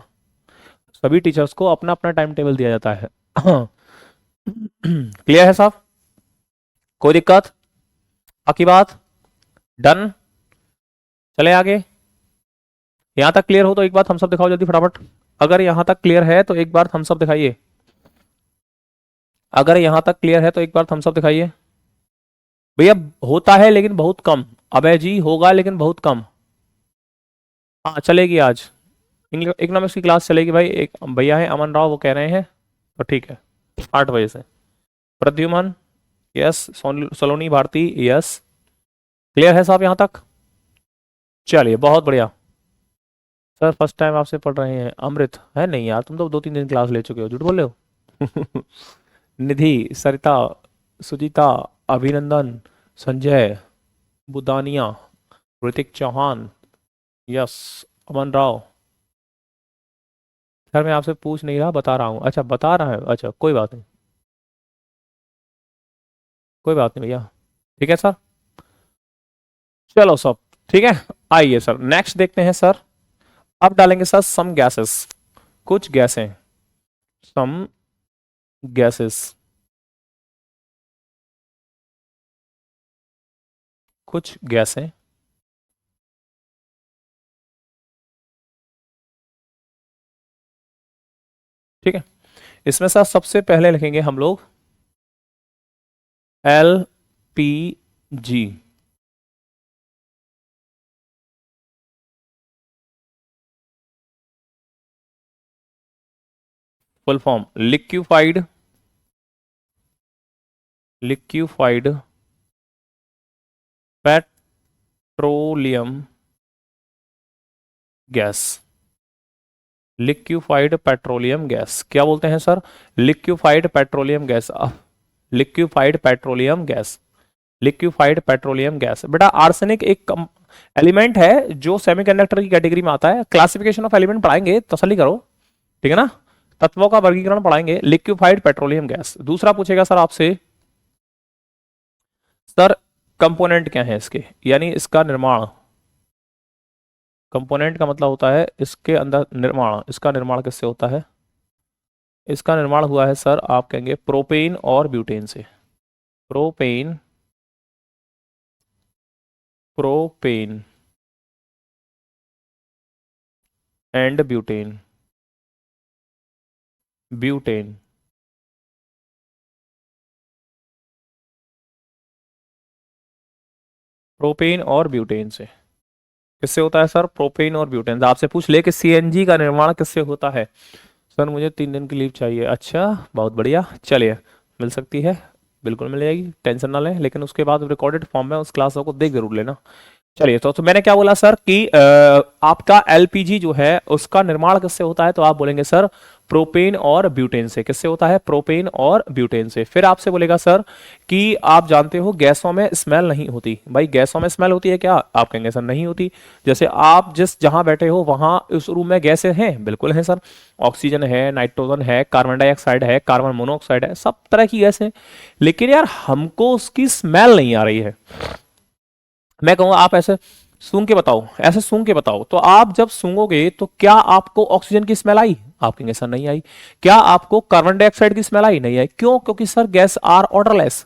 सभी टीचर्स को अपना अपना टाइम टेबल दिया जाता है। क्लियर है साहब? कोई दिक्कत? बाकी बात डन। चले आगे। यहां तक क्लियर हो तो एक बार थम्स अप दिखाओ जल्दी फटाफट। अगर यहां तक क्लियर है तो एक बार थम्स अप दिखाइए। अगर यहां तक क्लियर है तो एक बार थम्स अप दिखाइए। भैया होता है लेकिन बहुत कम। अबे जी होगा लेकिन बहुत कम। हाँ चलेगी आज, इकोनॉमिक्स की क्लास चलेगी भाई। एक भैया है अमन राव, वो कह रहे हैं तो ठीक है, 8 बजे से। प्रद्युमन यस, सलोनी भारती यस। क्लियर है साहब यहां तक? चलिए बहुत बढ़िया। सर फर्स्ट टाइम आपसे पढ़ रहे हैं। अमृत है नहीं यार, तुम तो 2-3 दिन क्लास ले चुके हो, झूठ बोल रहे हो। निधि, सरिता, सुजीता, अभिनंदन, संजय, बुदानिया, ऋतिक चौहान यस, अमन राव। सर मैं आपसे पूछ नहीं रहा, बता रहा हूँ। अच्छा बता रहा है, अच्छा कोई बात नहीं, कोई बात नहीं भैया। ठीक है सर, चलो सब ठीक है। आइए सर नेक्स्ट देखते हैं सर। अब डालेंगे सर सम गैसेस, कुछ गैसें। सम गैसेस, कुछ गैसें। ठीक है, इसमें सर सबसे पहले लिखेंगे हम लोग L P G. Full form liquefied, liquefied petroleum gas. Liquefied petroleum gas क्या बोलते हैं sir? Liquefied petroleum gas. Liquefied petroleum gas, liquefied petroleum gas. बेटा आर्सेनिक एक एलिमेंट है जो सेमीकंडक्टर की कैटेगरी में आता है। क्लासिफिकेशन ऑफ एलिमेंट पढ़ाएंगे, तसल्ली करो, ठीक है ना। तत्वों का वर्गीकरण पढ़ाएंगे। Liquefied petroleum gas. दूसरा पूछेगा सर आपसे, सर कंपोनेंट क्या है इसके, यानी इसका निर्माण। कंपोनेंट का मतलब होता है इसके अंदर निर्माण। इसका निर्माण किससे होता है? इसका निर्माण हुआ है सर, आप कहेंगे प्रोपेन और ब्यूटेन से। Propane, propane and butane, butane. Propane और ब्यूटेन से। किससे होता है सर? प्रोपेन और ब्यूटेन। आपसे पूछ ले कि सीएनजी का निर्माण किससे होता है? सर मुझे 3 दिन की लीव चाहिए। अच्छा बहुत बढ़िया, चलिए मिल सकती है, बिल्कुल मिल जाएगी, टेंशन ना लें। लेकिन उसके बाद रिकॉर्डेड फॉर्म में उस क्लास को देख जरूर लेना। चलिए तो मैंने क्या बोला सर कि आपका एलपीजी जो है उसका निर्माण किससे होता है? तो आप बोलेंगे सर प्रोपेन और ब्यूटेन से। किससे होता है? प्रोपेन और ब्यूटेन से। फिर आपसे बोलेगा सर कि आप जानते हो गैसों में स्मेल नहीं होती। भाई गैसों में स्मेल होती है क्या? आप कहेंगे सर नहीं होती। जैसे आप जिस जहां बैठे हो वहां उस रूम में गैसें हैं, बिल्कुल है सर। ऑक्सीजन है, नाइट्रोजन है, कार्बन डाइऑक्साइड है, कार्बन मोनोऑक्साइड है, सब तरह की गैसें। लेकिन यार हमको उसकी स्मेल नहीं आ रही है। मैं कहूंगा आप ऐसे सूंघ के बताओ, ऐसे सूंघ के बताओ। तो आप जब सूंघोगे तो क्या आपको ऑक्सीजन की स्मेल आई? आप कहेंगे सर नहीं आई। क्या आपको कार्बन डाइऑक्साइड की स्मेल आई? नहीं आई। क्यों? क्योंकि sir gas are odourless,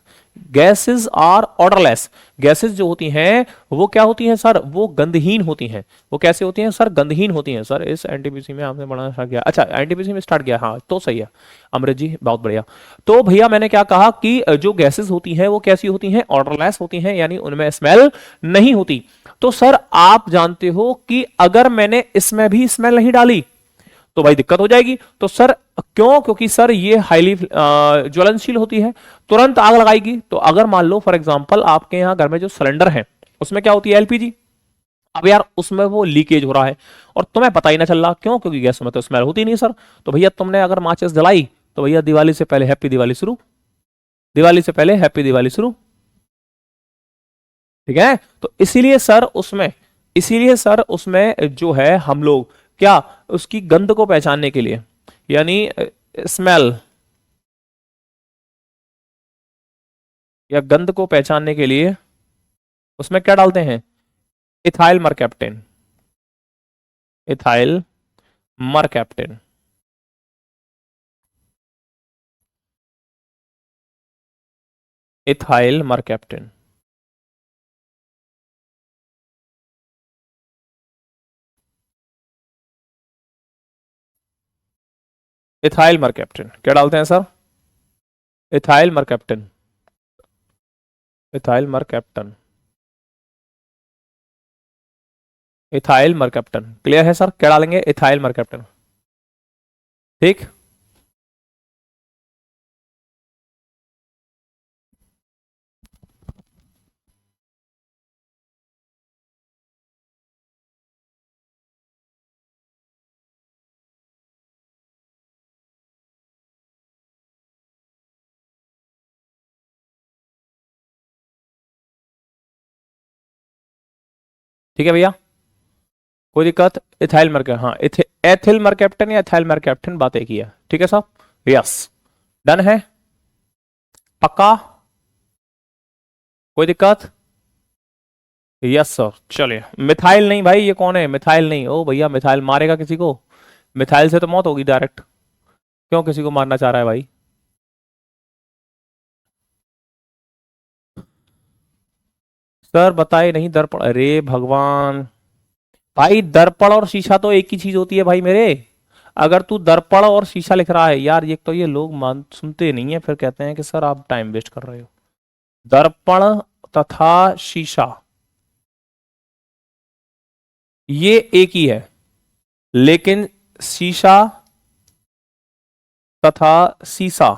gases are odourless. Gases जो होती हैं वो क्या होती हैं सर? वो गंधहीन होती हैं। वो कैसे होती हैं सर? गंधहीन होती हैं सर। इस एनटीपीसी में आपने पढ़ना स्टार्ट किया? अच्छा एनटीपीसी में स्टार्ट किया, हाँ तो सही है अमृत जी, बहुत बढ़िया। तो भैया मैंने क्या कहा कि जो गैसेस होती हैं वो कैसी होती हैं? ऑर्डरलेस होती हैं, यानी उनमें स्मेल नहीं होती। तो सर आप जानते हो कि अगर मैंने इसमें भी स्मेल नहीं डाली तो भाई दिक्कत हो जाएगी। तो सर क्यों? क्योंकि सर ये हाईली ज्वलनशील होती है, तुरंत आग लगाएगी। तो अगर मान लो फॉर एग्जांपल आपके यहां घर में जो सिलेंडर है उसमें क्या होती है? एलपीजी। अब यार उसमें वो लीकेज हो रहा है और तुम्हें पता ही ना चल रहा, क्यों? क्योंकि गैस में तो स्मेल होती नहीं सर। तो भैया तुमने अगर माचिस जलाई तो भैया दिवाली से पहले हैप्पी दिवाली शुरू, दिवाली से पहले हैप्पी दिवाली शुरू। ठीक है, तो इसीलिए सर उसमें जो है हम लोग क्या, उसकी गंध को पहचानने के लिए, यानी स्मेल या गंध को पहचानने के लिए उसमें क्या डालते हैं? Ethyl mercaptan, ethyl mercaptan, ethyl mercaptan. Ethyl mercaptan क्या डालते हैं sir? Ethyl mercaptan, ethyl mercaptan, ethyl mercaptan. Clear है सर? क्या डालेंगे? Ethyl mercaptan. ठीक, ठीक है भैया, कोई दिक्कत? इथाइल मरकैप, हाँ एथिल मरकैप्टन या इथाइल मरकैप्टन, बात एक ही है। ठीक है साहब, यस, डन है, पक्का, कोई दिक्कत? Yes sir. चलिए, मिथाइल नहीं भाई, ये कौन है? मिथाइल नहीं, ओ भैया मिथाइल मारेगा किसी को? मिथाइल से तो मौत होगी डायरेक्ट, क्यों किसी को मारना चाह रहा है भाई? सर बताए नहीं दर्पण, अरे भगवान भाई, दर्पण और शीशा तो एक ही चीज होती है भाई मेरे। अगर तू दर्पण और शीशा लिख रहा है यार, ये तो ये लोग मान सुनते नहीं है, फिर कहते हैं कि सर आप टाइम वेस्ट कर रहे हो। दर्पण तथा शीशा ये एक ही है, लेकिन शीशा तथा सीसा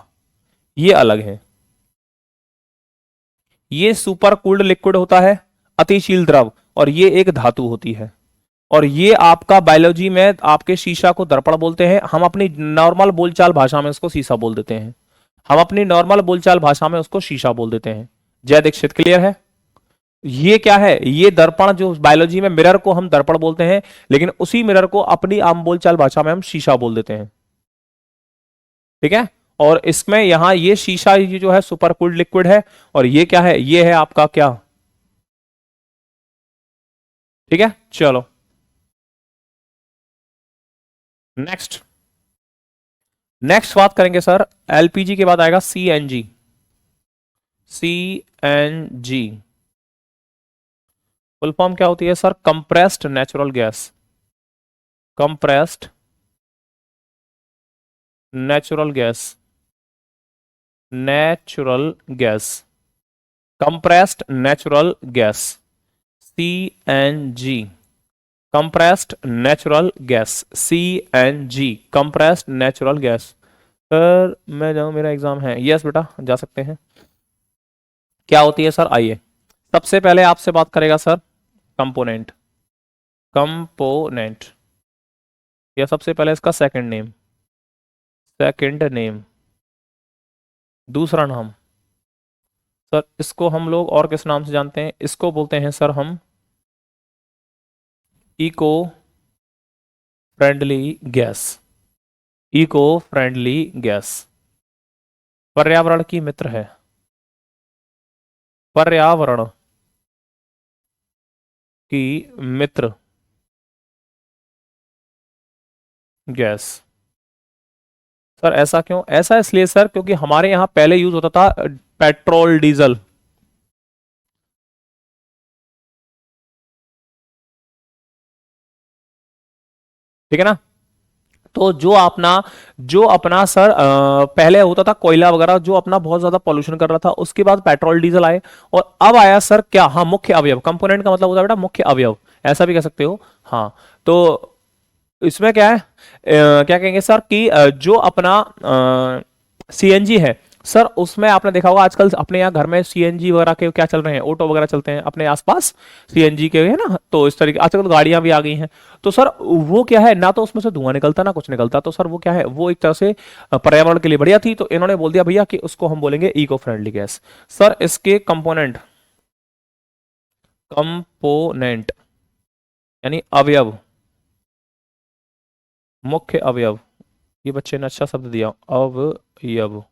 ये अलग है। ये सुपर कूल्ड लिक्विड होता है, अतिशील द्रव, और ये एक धातु होती है। और ये आपका बायोलॉजी में आपके शीशा को दर्पण बोलते हैं, हम अपनी नॉर्मल बोलचाल भाषा में उसको शीशा बोल देते हैं, हम अपनी नॉर्मल बोलचाल भाषा में उसको शीशा बोल देते हैं। जय दीक्षित, क्लियर है? ये क्या है? ये दर्पण, जो बायोलॉजी में मिरर को हम दर्पण बोलते हैं, लेकिन उसी मिरर को अपनी आम बोलचाल भाषा में हम शीशा बोल देते हैं। ठीक है, और इसमें यहां ये शीशा ये जो है सुपर कूल्ड लिक्विड है, और ये क्या है? ये है आपका क्या? ठीक है, चलो नेक्स्ट, नेक्स्ट बात करेंगे सर, एलपीजी के बाद आएगा सीएनजी। सीएनजी फुल फॉर्म क्या होती है sir? Compressed natural gas, compressed natural gas, natural gas, compressed natural gas, CNG, compressed natural gas, CNG, compressed natural gas. Sir मैं जाऊं, मेरा एग्जाम है। यस बेटा, जा सकते हैं। क्या होती है सर? आइए, सबसे पहले आपसे बात करेगा सर कंपोनेंट, कंपोनेंट, या सबसे पहले इसका सेकंड नेम, सेकंड नेम, दूसरा नाम। सर इसको हम लोग और किस नाम से जानते हैं? इसको बोलते हैं सर हम eco friendly gas, eco friendly gas, पर्यावरण की मित्र है, पर्यावरण की मित्र गैस। सर ऐसा क्यों? ऐसा इसलिए सर क्योंकि हमारे यहां पहले यूज होता था पेट्रोल डीजल, ठीक है ना? तो जो अपना सर पहले होता था कोयला वगैरह, जो अपना बहुत ज्यादा पॉल्यूशन कर रहा था, उसके बाद पेट्रोल डीजल आए, और अब आया सर क्या? हाँ, मुख्य अवयव, कंपोनेंट का मतलब होता है बेटा मुख्य अवयव, ऐसा भी कह सकते हो। हाँ, तो इसमें क्या है, क्या कहेंगे सर कि जो अपना सीएनजी है, सर उसमें आपने देखा होगा आजकल अपने यहाँ घर में सीएनजी वगैरह के क्या चल रहे हैं, ऑटो वगैरह चलते हैं अपने आसपास सीएनजी के, है ना। तो इस तरीके आजकल तो गाड़ियां भी आ गई हैं। तो सर वो क्या है, ना तो उसमें से धुआं निकलता ना कुछ निकलता, तो सर वो क्या है, वो एक तरह से पर्यावरण के लिए बढ़िया थी। तो इन्होंने बोल दिया भैया कि उसको हम बोलेंगे इको फ्रेंडली गैस। सर इसके कंपोनेंट, कंपोनेंट यानी अवयव, मुख्य अवयव, ये बच्चे ने अच्छा शब्द दिया, अवयव।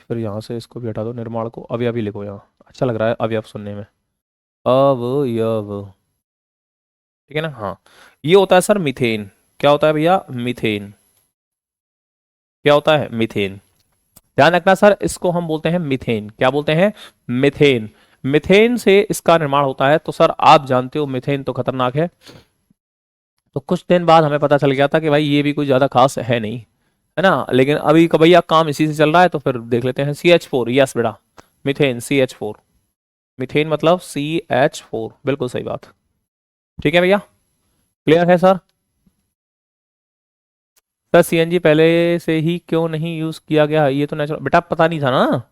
फिर यहाँ से इसको भी हटा दो, निर्माण को अवयव ही लिखो, यहाँ अच्छा लग रहा है अवयव सुनने में, अवयव। ठीक है ना। हाँ, ये होता है सर मीथेन। क्या होता है भैया, मीथेन। क्या होता है, मीथेन। ध्यान रखना सर, इसको हम बोलते हैं मीथेन। क्या बोलते हैं, मीथेन। मीथेन से इसका निर्माण होता है। तो सर आप जानते हो मीथेन तो खतरनाक है। तो कुछ दिन बाद हमें पता चल गया था कि भाई ये भी कोई ज्यादा खास है नहीं, है ना। लेकिन अभी भैया काम इसी से चल रहा है, तो फिर देख लेते हैं। CH4, यस बेटा, मीथेन CH4। मीथेन मतलब CH4, बिल्कुल सही बात। ठीक है भैया, क्लियर है सर। सर सीएनजी पहले से ही क्यों नहीं यूज किया गया, ये तो नेचुरल बेटा, पता नहीं था ना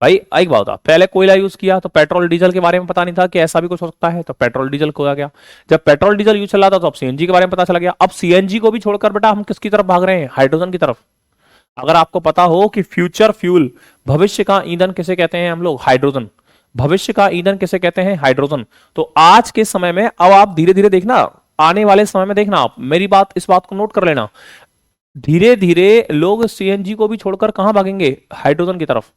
भाई। एक बात होता, पहले कोयला यूज किया तो पेट्रोल डीजल के बारे में पता नहीं था कि ऐसा भी कुछ हो सकता है, तो पेट्रोल डीजल को आ गया। जब पेट्रोल डीजल यूज चल रहा था तो अब सीएनजी के बारे में पता चला गया। अब सीएनजी को भी छोड़कर बेटा हम किसकी तरफ भाग रहे हैं, हाइड्रोजन की तरफ। अगर आपको पता हो कि फ्यूचर फ्यूल, भविष्य का ईंधन किसे कहते हैं हम लोग, हाइड्रोजन। भविष्य का ईंधन किसे कहते हैं, हाइड्रोजन। तो आज के समय में अब आप धीरे धीरे देखना, आने वाले समय में देखना आप मेरी बात, इस बात को नोट कर लेना, धीरे धीरे लोग सीएनजी को भी छोड़कर कहां भागेंगे, हाइड्रोजन की तरफ।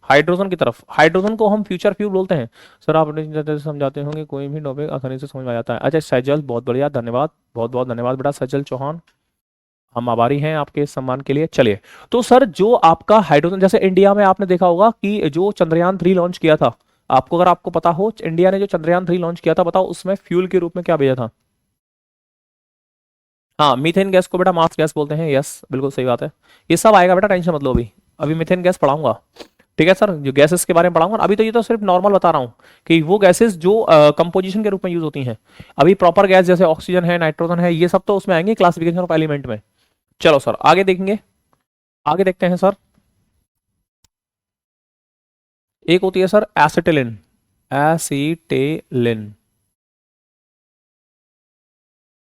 हाइड्रोजन की तरफ, हाइड्रोजन को हम फ्यूचर फ्यूल बोलते हैं। सर आप अपने तरह से समझाते होंगे, कोई भी टॉपिक आसानी से समझ में आ जाता है। अच्छा सैजल, बहुत बढ़िया, धन्यवाद, बहुत बहुत धन्यवाद बेटा सैजल चौहान, हम आभारी हैं आपके इस सम्मान के लिए। चलिए, तो सर जो आपका हाइड्रोजन, जैसे इंडिया में आपने देखा होगा कि जो चंद्रयान 3 लॉन्च किया था, आपको अगर आपको पता हो इंडिया ने जो चंद्रयान 3 लॉन्च किया था, बताओ उसमें फ्यूल के रूप में क्या भेजा था। हाँ, मीथेन गैस को बेटा मार्स गैस बोलते हैं, यस बिल्कुल सही बात है। ये सब आएगा बेटा, टेंशन मत लो। अभी अभी मीथेन गैस पढ़ाऊंगा। ठीक है सर, जो गैसेस के बारे में पढ़ाऊंगा। अभी तो ये तो सिर्फ नॉर्मल बता रहा हूँ कि वो गैसेस जो कंपोजिशन के रूप में यूज होती हैं। अभी प्रॉपर गैस जैसे ऑक्सीजन है, नाइट्रोजन है, ये सब तो उसमें आएंगे क्लासिफिकेशन ऑफ एलिमेंट में। चलो सर आगे देखेंगे, आगे देखते हैं सर। एक होती है सर एसिटिलिन, एसिटिलिन,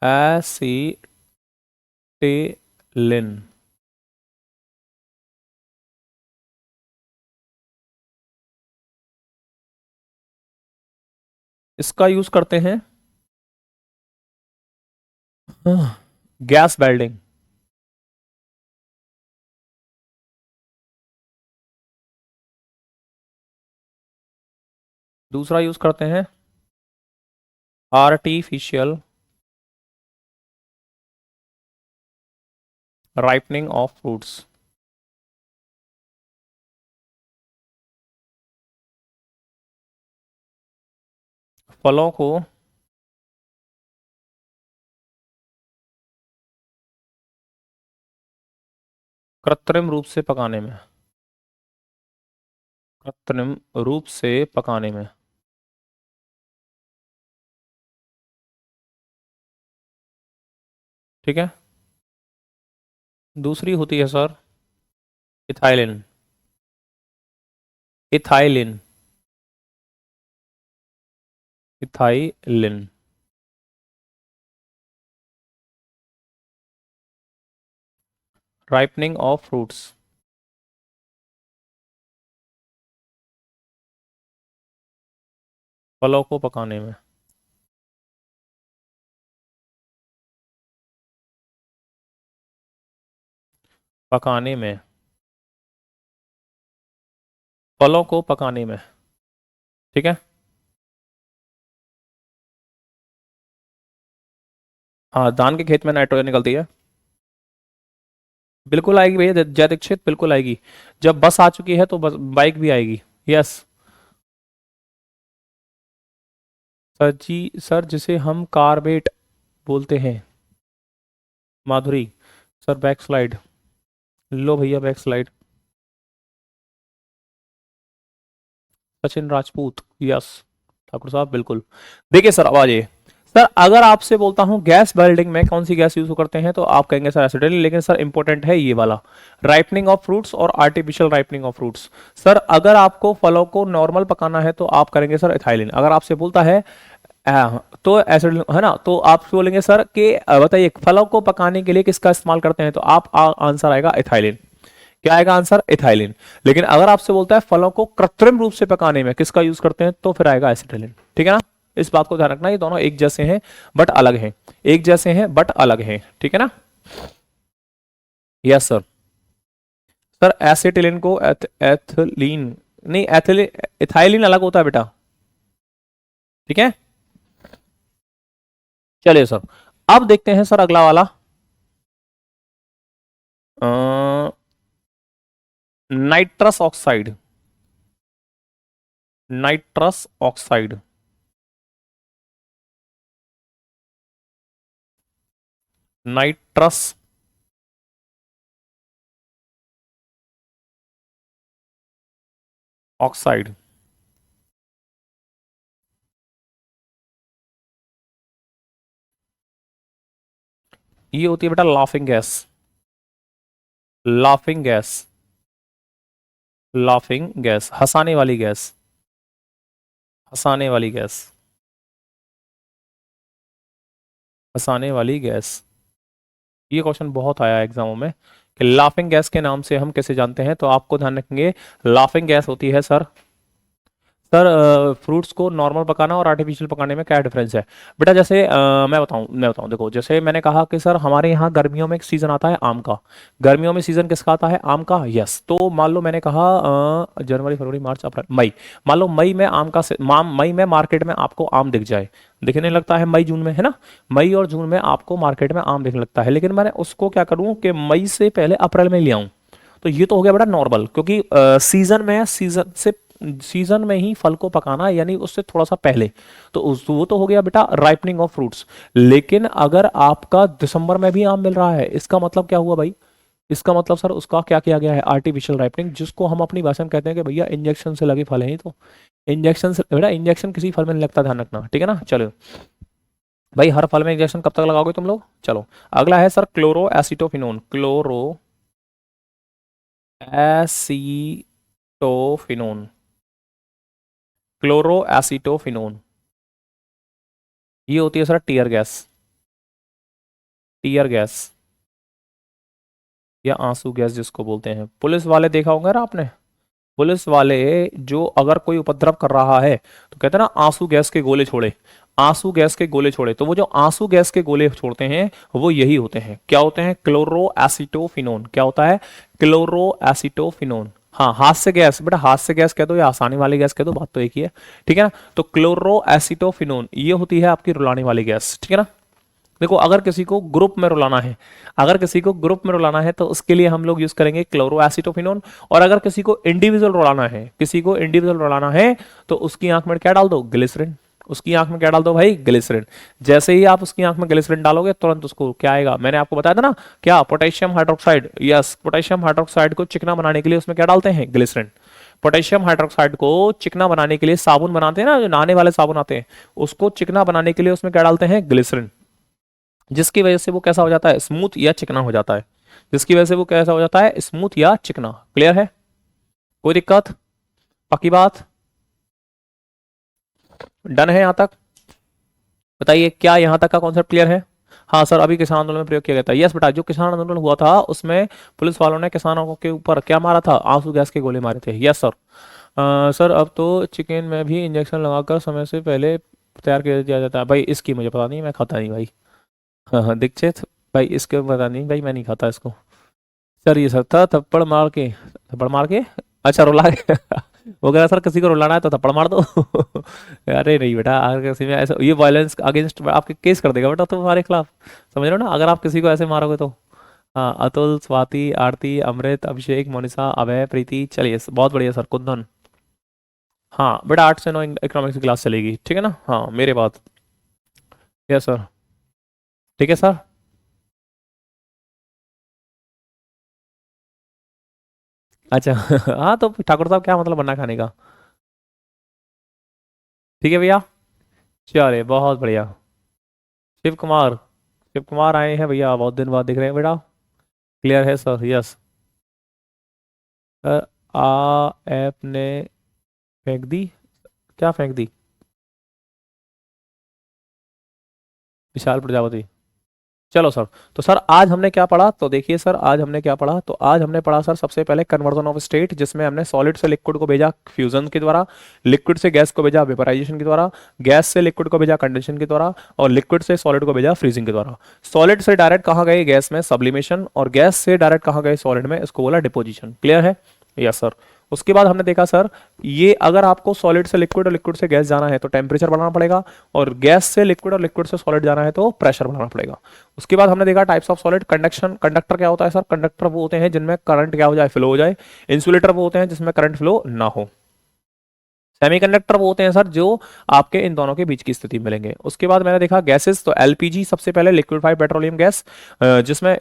एसिटिलिन। इसका यूज करते हैं गैस वेल्डिंग। दूसरा यूज करते हैं आर्टिफिशियल राइपनिंग ऑफ फ्रूट्स। फलों को कृत्रिम रूप से पकाने में, कृत्रिम रूप से पकाने में। ठीक है। दूसरी होती है sir ethylene, ethylene, ethylene. Ripening of fruits, फलों को पकाने में। पकाने में, फलों को पकाने में। ठीक है। हाँ, धान के खेत में नाइट्रोजन निकलती है, बिल्कुल आएगी भैया जय दीक्षित, बिल्कुल आएगी। जब बस आ चुकी है तो बस बाइक भी आएगी। यस सर जी, सर जिसे हम कार्बेट बोलते हैं, माधुरी। सर बैक स्लाइड, लो भैया back slide. Sachin Rajput, yes Thakur साहब बिल्कुल। देखिए सर अब आ जाइए। सर अगर आपसे बोलता हूं गैस वेल्डिंग में कौन सी गैस यूज करते हैं तो आप कहेंगे सर एसिटिलीन, लेकिन सर इंपॉर्टेंट है ये वाला, राइपनिंग ऑफ फ्रूट्स और artificial ripening of fruits. Sir अगर आपको फलों को नॉर्मल पकाना है तो आप करेंगे सर इथाइलिन। अगर आपसे बोलता है तो एसिड है ना, तो आप बोलेंगे सर कि बताइए फलों को पकाने के लिए किसका इस्तेमाल करते हैं, तो आप आंसर आएगा इथाइलिन। क्या आएगा आंसर? इथाइलिन। लेकिन अगर आपसे बोलता है फलों को कृत्रिम रूप से पकाने में किसका यूज करते हैं, तो फिर आएगा एसिटिलीन। ठीक है ना, इस बात को ध्यान रखना, ये दोनों एक जैसे हैं बट अलग हैं, एक जैसे हैं बट अलग हैं। ठीक है ना, यस सर। सर एसिटिलीन को एथिलीन नहीं, एथिलीन इथाइलिन अलग होता है बेटा। ठीक है, चलिए सर अब देखते हैं सर अगला वाला, nitrous oxide. Nitrous oxide, nitrous oxide, ये होती है बेटा laughing gas. Laughing gas, laughing gas, हंसाने वाली गैस, हंसाने वाली गैस, हंसाने वाली गैस। ये क्वेश्चन बहुत आया एग्जामों में कि लाफिंग गैस के नाम से हम कैसे जानते हैं, तो आपको ध्यान रखेंगे लाफिंग गैस होती है सर, सर फ्रूट्स को नॉर्मल पकाना और आर्टिफिशियल पकाने में क्या डिफरेंस है बेटा। जैसे मैं बताऊं देखो, जैसे मैंने कहा कि सर हमारे यहाँ गर्मियों में एक सीजन आता है आम का। गर्मियों में सीजन किसका आता है? आम का। यस, तो मान लो मैंने कहा जनवरी फरवरी मार्च अप्रैल मई, मान लो मई में आम का मई में मार्केट में आपको आम दिख जाए, दिखने लगता है मई जून में, है ना, मई और जून में आपको मार्केट में आम दिखने लगता है, लेकिन मैंने उसको क्या करूं कि मई से पहले अप्रैल में ले आऊं, तो ये तो हो गया बेटा नॉर्मल, क्योंकि सीजन में, सीजन से सीजन में ही फल को पकाना, यानी उससे थोड़ा सा पहले, तो वो तो हो गया बेटा राइपनिंग ऑफ फ्रूट्स। लेकिन अगर आपका दिसंबर में भी आम मिल रहा है, इसका मतलब क्या हुआ भाई? इसका मतलब सर उसका क्या किया गया है? आर्टिफिशियल राइपनिंग, जिसको हम अपनी भाषा में कहते हैं कि भैया इंजेक्शन से लगे फल हैं। तो इंजेक्शन से बेटा, इंजेक्शन किसी फल में नहीं लगता, ध्यान रखना। ठीक है ना, चलो भाई, हर फल में इंजेक्शन कब तक लगाओगे तुम लोग। चलो अगला है sir chloro acetophenone, chloro acetophenone, chloro acetophenone, ये होती है sir tear gas, tear gas या आंसू गैस जिसको बोलते हैं। पुलिस वाले देखा होगा ना आपने, पुलिस वाले जो अगर कोई उपद्रव कर रहा है तो कहते हैं ना आंसू गैस के गोले छोड़े, आंसू गैस के गोले छोड़े, तो वो जो आंसू गैस के गोले छोड़ते हैं वो यही होते हैं, क्या होते हैं? Chloro acetophenone. क्या होता है? Chloro acetophenone. हाँ, हास्य गैस बेटा, हास्य गैस कह दो या आसानी वाली गैस कह दो, बात तो एक ही है। ठीक है ना, तो क्लोरो एसिटोफिनोन ये होती है आपकी रुलाने वाली गैस। ठीक है ना, देखो अगर किसी को ग्रुप में रुलाना है, अगर किसी को ग्रुप में रुलाना है तो उसके लिए हम लोग यूज करेंगे क्लोरो एसिटोफिनोन, और अगर किसी को इंडिविजुअल रुलाना है, किसी को इंडिविजुअल रुलाना है तो उसकी आंख में क्या डाल दो? ग्लिसरीन। उसकी आंख में क्या डाल दो भाई? ग्लिसरीन। जैसे ही आप उसकी आंख में ग्लिसरीन डालोगे तुरंत उसको क्या आएगा? मैंने आपको बताया था ना, क्या? Potassium hydroxide. Yes, potassium hydroxide को चिकना बनाने के लिए उसमें क्या डालते हैं? ग्लिसरीन। पोटेशियम हाइड्रोक्साइड को चिकना बनाने के लिए साबुन बनाते हैं ना, जो नहाने वाले साबुन आते हैं, उसको चिकना बनाने के लिए उसमें क्या डालते हैं? ग्लिसरीन। जिसकी वजह से वो कैसा हो जाता है? स्मूथ या चिकना हो जाता है। जिसकी वजह से वो कैसा हो जाता है? स्मूथ या चिकना। क्लियर है? कोई दिक्कत? पक्की बात? डन है यहां तक? बताइए क्या यहां तक का कॉन्सेप्ट क्लियर है? हाँ सर, अभी किसान आंदोलन में प्रयोग किया गया था। यस बेटा, जो किसान आंदोलन हुआ था उसमें पुलिस वालों ने किसानों के ऊपर क्या मारा था? आंसू गैस के गोले मारे थे। Yes sir. सर अब तो चिकन में भी इंजेक्शन लगाकर समय से पहले तैयार किया दिया जाता है। भाई इसकी मुझे पता नहीं, मैं खाता नहीं भाई। हाँ हाँ दीक्षित भाई, इसके पता नहीं भाई, मैं नहीं खाता इसको। सर ये सर था थप्पड़ मार के, थप्पड़ मार के, अच्छा रुला के वो कह रहा सर किसी को रुलाना है तो थप्पड़ मार दो अरे नहीं बेटा, अगर किसी में ऐसा, ये वायलेंस अगेंस्ट आपके केस कर देगा बेटा तुम्हारे खिलाफ, समझ रहे हो ना, अगर आप किसी को ऐसे मारोगे तो। हाँ, अतुल, स्वाति, आरती, अमृत, अभिषेक, मोनिसा, अभय, प्रीति, चलिए बहुत बढ़िया सर, कुंदन। हाँ बेटा 8 से 9 इकोनॉमिक्स की क्लास चलेगी, ठीक है ना, हाँ मेरे बात। Yes sir. ठीक है सर। अच्छा हाँ तो ठाकुर साहब क्या मतलब बनना खाने का? ठीक है भैया, चलिए बहुत बढ़िया। शिव कुमार आए हैं भैया, बहुत दिन बाद दिख रहे हैं बेटा। क्लियर है सर? Yes sir. आ ऐप ने फेंक दी? क्या फेंक दी? विशाल प्रजापति। चलो सर। तो सर आज हमने क्या पढ़ा, तो देखिए सर आज हमने क्या पढ़ा, तो आज हमने पढ़ा सर सबसे पहले कन्वर्जन ऑफ स्टेट, जिसमें हमने सॉलिड से लिक्विड को भेजा फ्यूजन के द्वारा, लिक्विड से गैस को भेजा वेपराइजेशन के द्वारा, गैस से लिक्विड को भेजा कंडेंसेशन के द्वारा, और लिक्विड से सॉलिड को भेजा फ्रीजिंग के द्वारा। सॉलिड से डायरेक्ट कहाँ गए? गैस में सब्लिमेशन, और गैस से डायरेक्ट कहाँ गए? सॉलिड में, इसको बोला डिपोजिशन। क्लियर है? Yes sir. उसके बाद हमने देखा सर, ये अगर आपको सॉलिड से लिक्विड और लिक्विड से गैस जाना है तो टेम्परेचर बढ़ाना पड़ेगा, और गैस से लिक्विड और लिक्विड से सॉलिड जाना है तो प्रेशर बढ़ाना पड़ेगा। उसके बाद हमने देखा types of solid. Conduction, conductor क्या होता है सर? कंडक्टर वो होते हैं जिनमें करंट क्या हो जाए? फ्लो हो जाए। इंसुलेटर वो होते हैं जिसमें करंट फ्लो ना हो। सेमीकंडक्टर वो होते हैं सर जो आपके इन दोनों के बीच की स्थिति मिलेंगे। उसके बाद मैंने देखा गैसेस, तो एलपीजी सबसे पहले लिक्विफाइड पेट्रोलियम गैस, जिसमें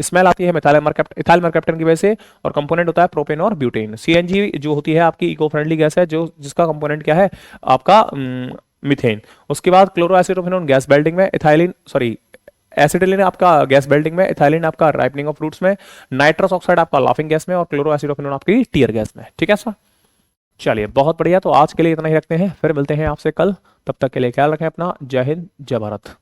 स्मेल आती है इथाइल मरकैप्टन की वजह से, और कंपोनेंट होता है प्रोपेन और ब्यूटेन। सीएनजी जो होती है आपकी इको फ्रेंडली गैस है, जो जिसका कंपोनेंट क्या है? आपका मीथेन। उसके बाद क्लोरोएसिटोफेनोन गैस बेल्टिंग में, इथाइलिन सॉरी एसिटिलीन आपका गैस बेल्टिंग में, इथाइलिन आपका राइपनिंग ऑफ फ्रूट्स में, नाइट्रस ऑक्साइड आपका लाफिंग गैस में, और क्लोरोएसिटोफेनोन आपकी टीयर गैस में। ठीक है सर? चलिए बहुत बढ़िया, तो आज के लिए इतना ही रखते हैं, फिर मिलते हैं आपसे कल। तब तक के लिए ख्याल रखें अपना। जय हिंद, जय भारत।